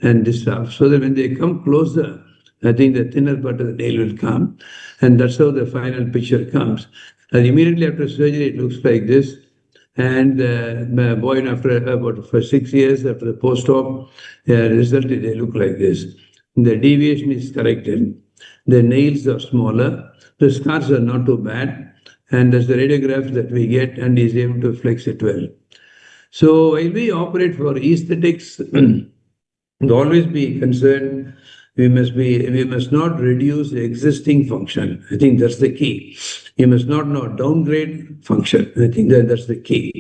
and this half. So that when they come closer, I think the thinner part of the nail will come, and that's how the final picture comes. And immediately after surgery, it looks like this. And my boy, after about for 6 years after the post-op result, they look like this. The deviation is corrected. The nails are smaller. The scars are not too bad. And that's the radiographs that we get, and is able to flex it well. So while we operate for aesthetics, always be concerned. We must not reduce existing function. I think that's the key. You must not downgrade function. I think that's the key.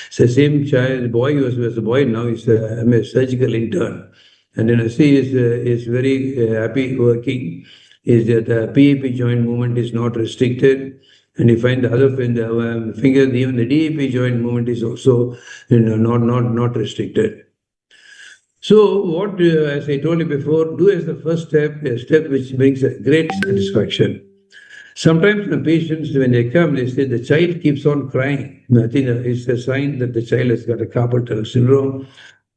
It's the same child, boy who was a boy, now he's a surgical intern. And then I see is very happy working. Is that the PAP joint movement is not restricted. And you find the other finger, even the DAP joint movement is also not restricted. So what, as I told you before, do as the first step, a step which brings a great satisfaction. Sometimes the patients, when they come, they say the child keeps on crying. I think it's a sign that the child has got a carpal tunnel syndrome.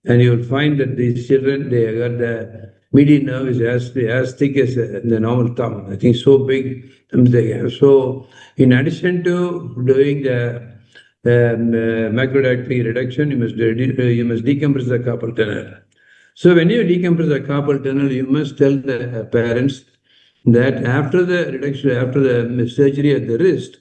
And you will find that these children, they got the median nerve is as thick as the normal thumb. I think so big thumbs they have. So in addition to doing the macrodactyly reduction, you must decompress the carpal tunnel. So when you decompress the carpal tunnel, you must tell the parents that after the reduction, after the surgery at the wrist,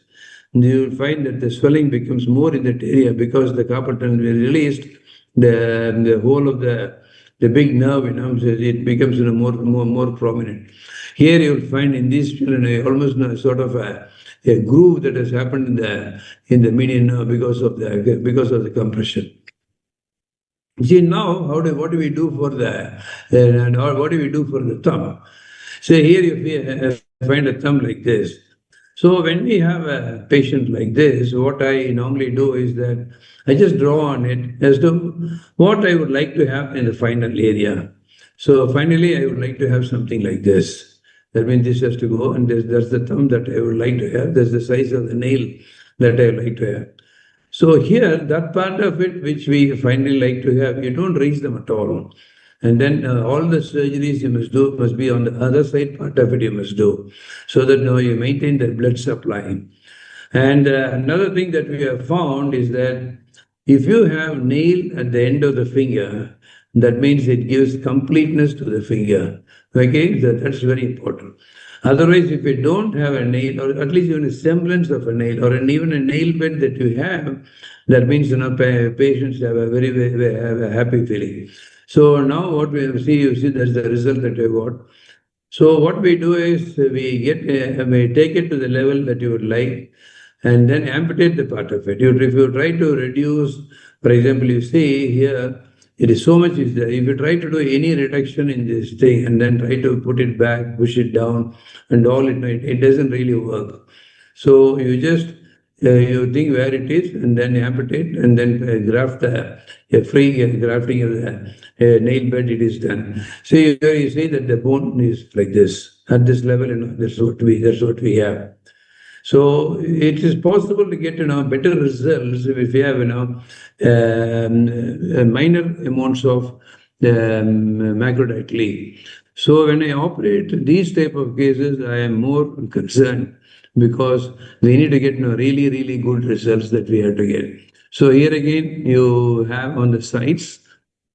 you will find that the swelling becomes more in that area because the carpal tunnel will be released. The whole of the big nerve, it becomes more prominent. Here you will find in these children almost sort of a groove that has happened in the median nerve because of the compression. See now, what do we do for what do we do for the thumb? So here you find a thumb like this. So when we have a patient like this, what I normally do is that I just draw on it as to what I would like to have in the final area. So finally, I would like to have something like this. That means this has to go, and that's the thumb that I would like to have. That's the size of the nail that I would like to have. So here, that part of it which we finally like to have, you don't raise them at all. And then all the surgeries you must be on the other side part of it you must do, so that now you maintain the blood supply. And another thing that we have found is that if you have nail at the end of the finger, that means it gives completeness to the finger. Okay, that's very important. Otherwise, if you don't have a nail, or at least even a semblance of a nail, or even a nail bed that you have, that means patients have a have a happy feeling. So now what we you see that's the result that we got. So what we do is we take it to the level that you would like, and then amputate the part of it. If you try to reduce, for example, you see here, it is so much is there. If you try to do any reduction in this thing and then try to put it back, push it down, and all it doesn't really work. So you just you think where it is, and then amputate, and then graft a free grafting of the nail bed. It is done. So you see that the bone is like this at this level, and that's what we have. So it is possible to get better results if you have minor amounts of macrodactyly. So when I operate these type of cases, I am more concerned because we need to get really, really good results that we have to get. So here again, you have on the sides,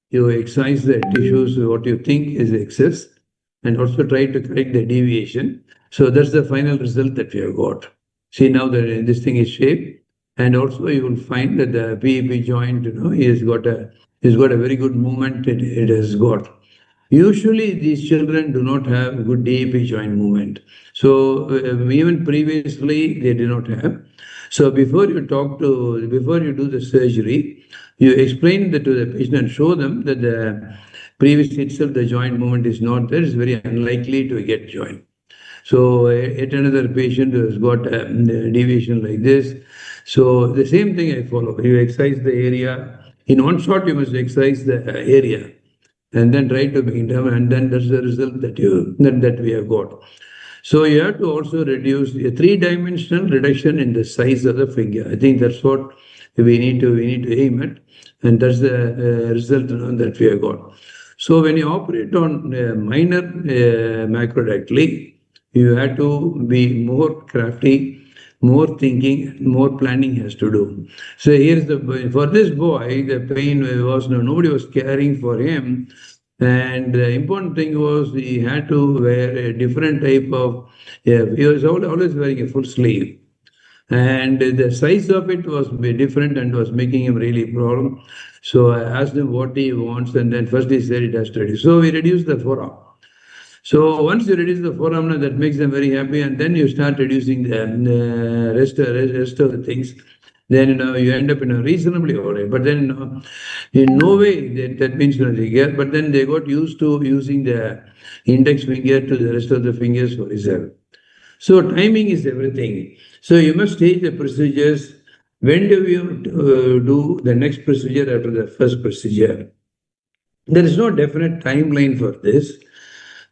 you excise the tissues, what you think is excess, and also try to correct the deviation. So that's the final result that we have got. See now that this thing is shaped, and also you will find that the PEP joint, is got a very good movement. It has got. Usually these children do not have good DEP joint movement. So even previously they did not have. So before you do the surgery, you explain that to the patient and show them that the previous itself the joint movement is not there. It's very unlikely to get joint. So at another patient who has got a deviation like this. So the same thing I follow. You excise the area. In one shot, you must excise the area and then try to bring it down, and then that's the result that we have got. So you have to also reduce a three-dimensional reduction in the size of the finger. I think that's what we need to aim at, and that's the result that we have got. So when you operate on minor macrodactyly, you have to be more crafty, more thinking, more planning has to do. So here's for this boy, the pain was nobody was caring for him. And the important thing was he had to wear a different type of, he was always wearing a full sleeve. And the size of it was different and was making him really problem. So I asked him what he wants, and then first he said it has to reduce. So we reduced the forearm. So once you reduce the forearm, that makes them very happy, and then you start reducing the rest of the things. Then you end up in a reasonably alright. But then in no way that means they get. But then they got used to using the index finger to the rest of the fingers for reserve. So timing is everything. So you must take the procedures. When do you do the next procedure after the first procedure? There is no definite timeline for this.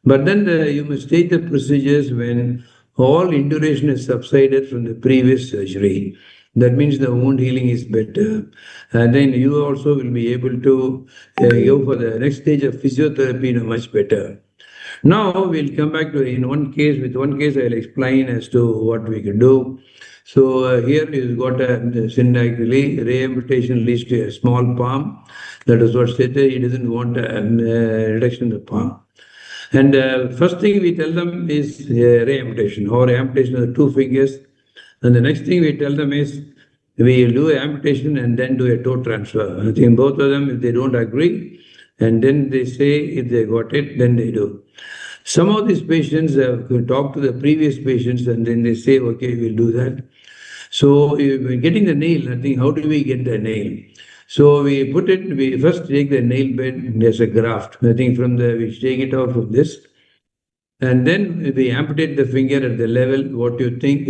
But then you must take the procedures when all induration has subsided from the previous surgery. That means the wound healing is better. And then you also will be able to go for the next stage of physiotherapy much better. Now we'll come back to with one case I'll explain as to what we can do. So here you've got a syndactyly, rehabilitation leads to a small palm. That is what stated. He doesn't want a reduction in the palm. And first thing we tell them is re-amputation or amputation of the two fingers. And the next thing we tell them is we will do amputation and then do a toe transfer. I think both of them, if they don't agree, and then they say if they got it, then they do. Some of these patients have talked to the previous patients and then they say, okay, we'll do that. So getting the nail, I think, how do we get the nail? So we first take the nail bed as a graft. I think we take it off from this. And then we amputate the finger at the level what you think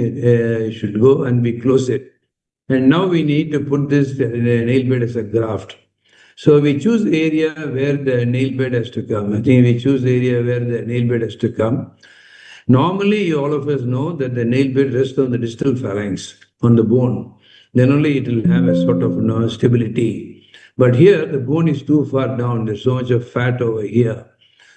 should go, and we close it. And now we need to put this nail bed as a graft. So we choose the area where the nail bed has to come. I think we choose the area where the nail bed has to come. Normally, all of us know that the nail bed rests on the distal phalanx, on the bone. Then only it will have a sort of stability. But here, the bone is too far down. There's so much of fat over here.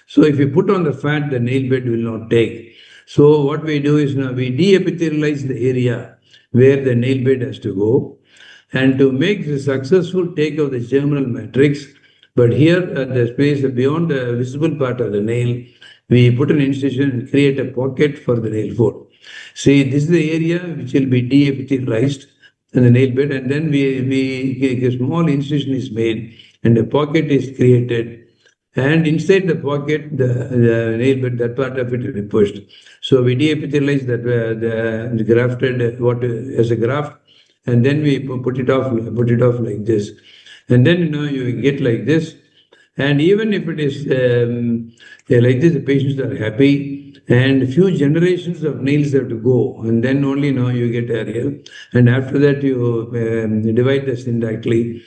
So if you put on the fat, the nail bed will not take. So what we do is now we de-epithelialize the area where the nail bed has to go. And to make the successful take of the germinal matrix, but here at the space beyond the visible part of the nail, we put an incision and create a pocket for the nail fold. See, this is the area which will be de-epithelialized in the nail bed, and then a small incision is made and a pocket is created. And inside the pocket, the nail bed, that part of it will be pushed. So we de-epithelialize the grafted as a graft, and then we put it off like this. And then you get like this. And even if it is like this, the patients are happy. And a few generations of nails have to go, and then only you get aerial. And after that, you divide the syndactyly.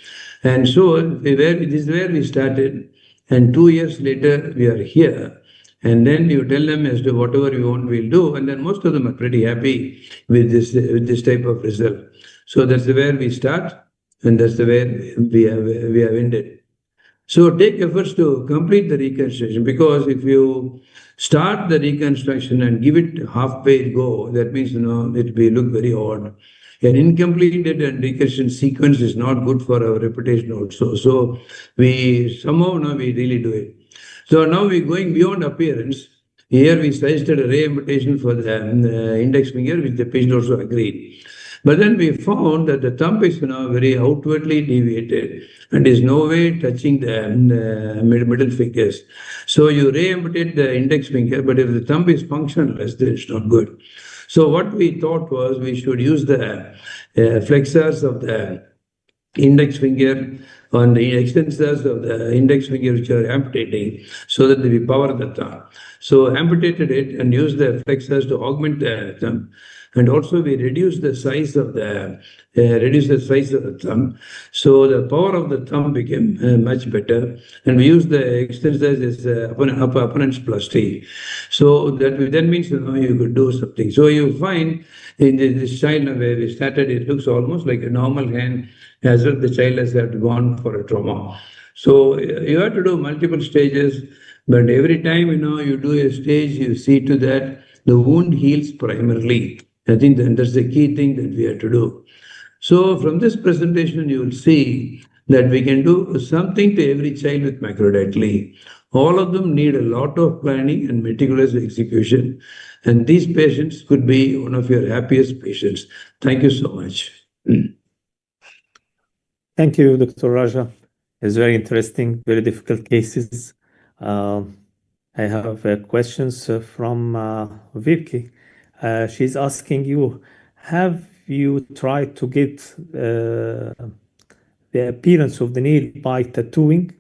And so this is where we started. And 2 years later, we are here. And then you tell them as to whatever you want, we'll do. And then most of them are pretty happy with this type of result. So that's where we start, and that's where we have ended. So take efforts to complete the reconstruction, because if you start the reconstruction and give it halfway go, that means, it will look very odd. An incompleted and reconstruction sequence is not good for our reputation also. So we somehow now we really do it. So now we're going beyond appearance. Here we suggested a rehabilitation for the index finger, which the patient also agreed. But then we found that the thumb is very outwardly deviated and is no way touching the middle fingers. So you re-amputate the index finger, but if the thumb is functionless, then it's not good. So what we thought was we should use the flexors of the index finger on the extensors of the index finger which are amputating, so that we power the thumb. So amputated it and used the flexors to augment the thumb. And also we reduce the size of the thumb, so the power of the thumb became much better. And we use the extensors as opponent's plus T. So that then means you could do something. So you find in this child where we started, it looks almost like a normal hand, as if the child has gone for a trauma. So you have to do multiple stages, but every time you do a stage, you see to that the wound heals primarily. I think that's the key thing that we have to do. So from this presentation, you will see that we can do something to every child with macrodactyly. All of them need a lot of planning and meticulous execution. And these patients could be one of your happiest patients. Thank you so much. Thank you, Dr. Raja. It's very interesting, very difficult cases. I have questions from Wiebke. She's asking you, have you tried to get the appearance of the nail by tattooing?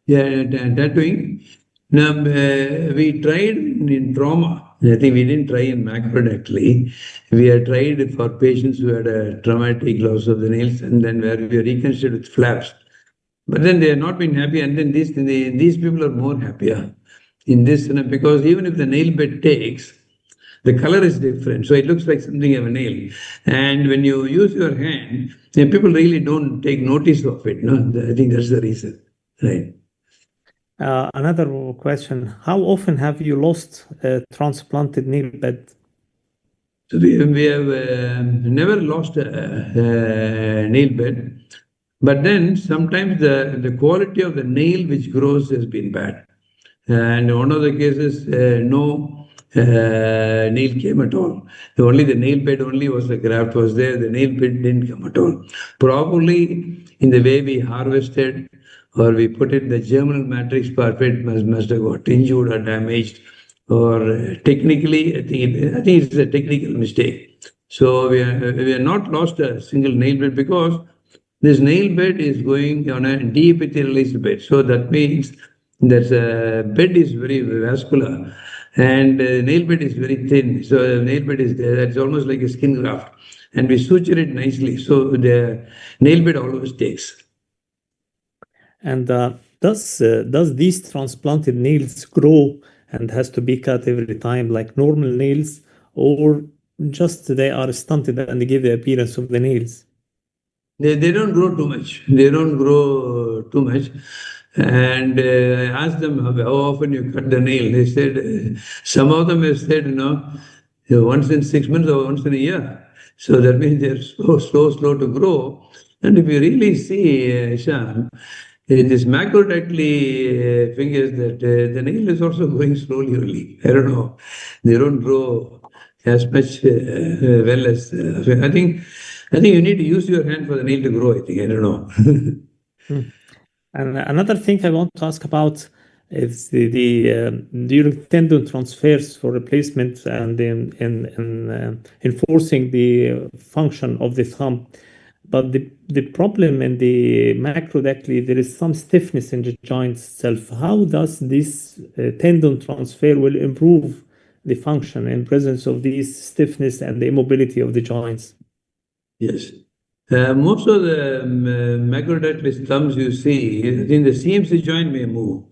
Yeah, tattooing. Now, we tried in trauma. I think we didn't try in macrodactyly. We had tried for patients who had a traumatic loss of the nails, and then where we reconstructed with flaps. But then they have not been happy, and then these people are more happier in this, because even if the nail bed takes, the color is different, so it looks like something of a nail. And when you use your hand, people really don't take notice of it. No, I think that's the reason, right? Another question: how often have you lost a transplanted nail bed? So we have never lost a nail bed, but then sometimes the quality of the nail which grows has been bad. And one of the cases, no nail came at all. Only the nail bed only was the graft was there. The nail bed didn't come at all. Probably in the way we harvested, or we put it, the germinal matrix part of it must have got injured or damaged, or technically, I think it's a technical mistake. So we are not lost a single nail bed, because this nail bed is going on a deepithelialized bed. So that means that bed is very vascular, and nail bed is very thin. So the nail bed is there. That's almost like a skin graft, and we suture it nicely. So the nail bed always takes. And does these transplanted nails grow and has to be cut every time like normal nails, or just they are stunted and they give the appearance of the nails? They don't grow too much. They don't grow too much. And I asked them how often you cut the nail. They said, some of them have said, once in 6 months or once in a year. So that means they're slow to grow. And if you really see, Hisham, this macrodactyly fingers, that the nail is also growing slowly only. I don't know. They don't grow as much well as I think you need to use your hand for the nail to grow. I think, I don't know. And another thing I want to ask about is the during tendon transfers for replacement and in enforcing the function of the thumb. But the problem in the macrodactyly, there is some stiffness in the joint itself. How does this tendon transfer will improve the function in presence of this stiffness and the immobility of the joints? Yes. Most of the macrodactyly thumbs you see, in the CMC joint may move.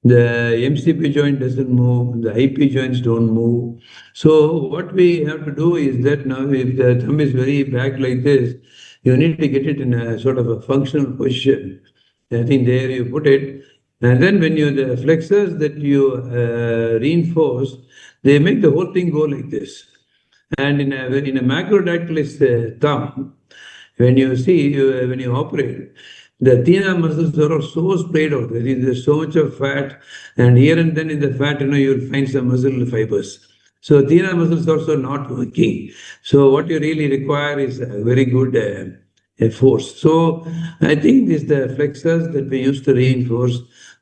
The MCP joint doesn't move, the IP joints don't move. So what we have to do is that now if the thumb is very back like this, you need to get it in a sort of a functional position. I think there you put it. And then when the flexors that you reinforce, they make the whole thing go like this. And in a macrodactylist thumb, when you see, when you operate, the thenar muscles are so sprayed out. There's so much of fat, and here and then in the fat, you'll find some muscle fibers. So thenar muscles also not working. So what you really require is a very good force. So I think the flexors that we used to reinforce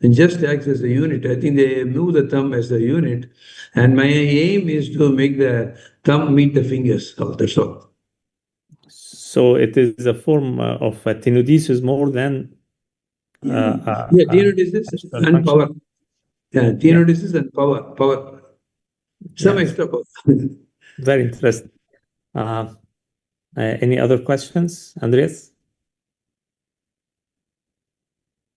just acts as a unit. I think they move the thumb as a unit, and my aim is to make the thumb meet the fingers. Oh, that's all. So it is a form of tenodesis more than tenodesis and power. Yeah, tenodesis and power. Some extra power. Very interesting. Any other questions, Andreas?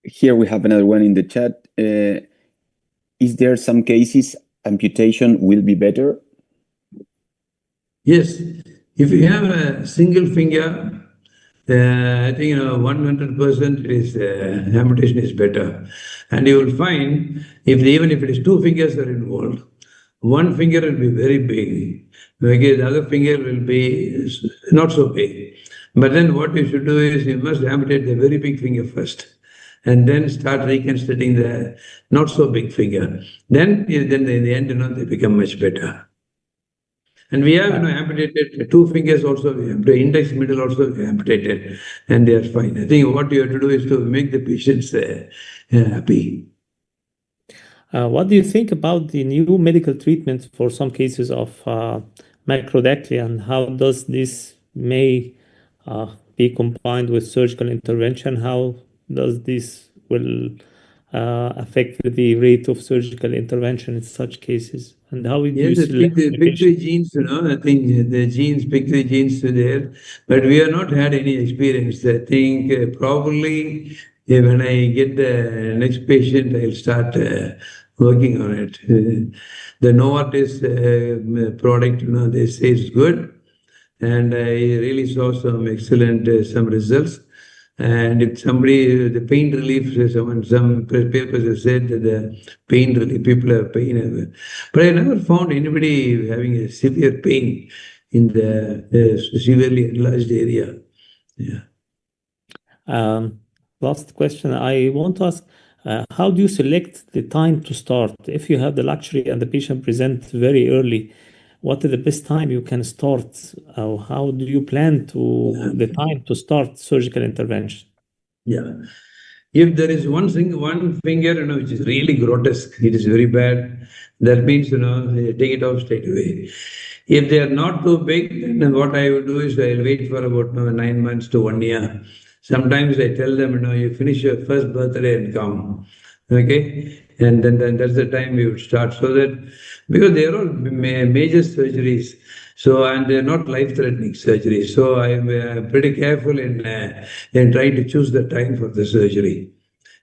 Here we have another one in the chat. Is there some cases amputation will be better? Yes. If you have a single finger, I think 100% is amputation is better. And you will find even if it is two fingers are involved, one finger will be very big. Okay, the other finger will be not so big. But then what you should do is you must amputate the very big finger first, and then start reconstructing the not so big finger. Then in the end, they become much better. And we have amputated two fingers also, the index middle also amputated, and they are fine. I think what you have to do is to make the patients happy. What do you think about the new medical treatment for some cases of macrodactyly, and how does this may be combined with surgical intervention? How does this will affect the rate of surgical intervention in such cases? And how would you select the pick the patient? genes, I think the genes, pick the genes there, but we have not had any experience. I think probably when I get the next patient, I'll start working on it. The Novartis product, they say it's good, and I really saw some excellent some results. And if somebody, the pain relief, some papers have said that the pain relief, people have pain. But I never found anybody having a severe pain in the severely enlarged area. Yeah. Last question I want to ask, how do you select the time to start? If you have the luxury and the patient presents very early, what is the best time you can start? How do you plan the time to start surgical intervention? Yeah. If there is one finger, which is really grotesque, it is very bad, that means, take it off straight away. If they are not too big, then what I would do is I'll wait for about 9 months to 1 year. Sometimes I tell them, you finish your first birthday and come. Okay? And then that's the time we would start. So that, because they are all major surgeries. So, and they're not life-threatening surgeries. So I'm pretty careful in trying to choose the time for the surgery.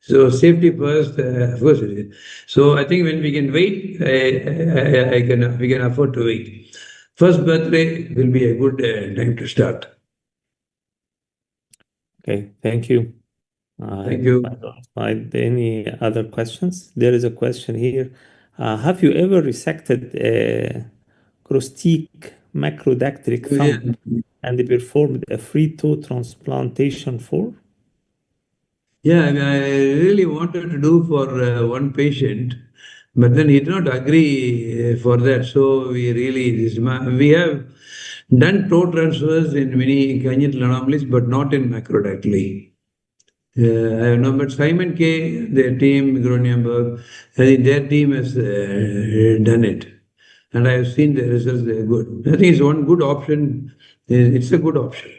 So safety first, of course it is. So I think when we can wait, we can afford to wait. First birthday will be a good time to start. Okay, thank you. Thank you. I don't find any other questions. There is a question here. Have you ever resected a crosstic macrodactylic thumb and performed a free toe transplantation for? Yeah, I really wanted to do for one patient, but then he did not agree for that. So we have done toe transfers in many congenital anomalies, but not in macrodactyly. I know, but Simon K, their team, Gronienberg, I think their team has done it. And I have seen the results, they are good. I think it's one good option. It's a good option.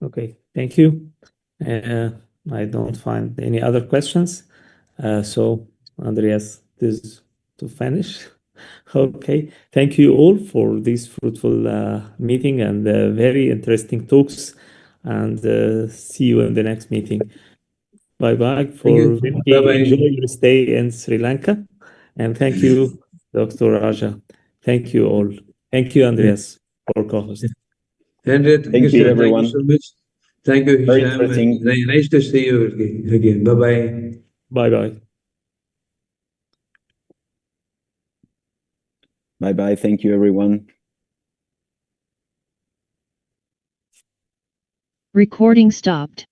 Okay, thank you. I don't find any other questions. So, Andreas, this is to finish. Okay, thank you all for this fruitful meeting and very interesting talks. And see you in the next meeting. Bye. Bye-bye. Thank you. Bye-bye. Enjoy your stay in Sri Lanka. And thank you, Dr. Raja. Thank you all. Thank you, Andreas, for co-host. Andrea, Thank you, everyone. Thank you so much. Thank you, Very Hisham. interesting. Nice to see you again. Bye-bye. Bye-bye. Bye-bye. Thank you, everyone. Recording stopped.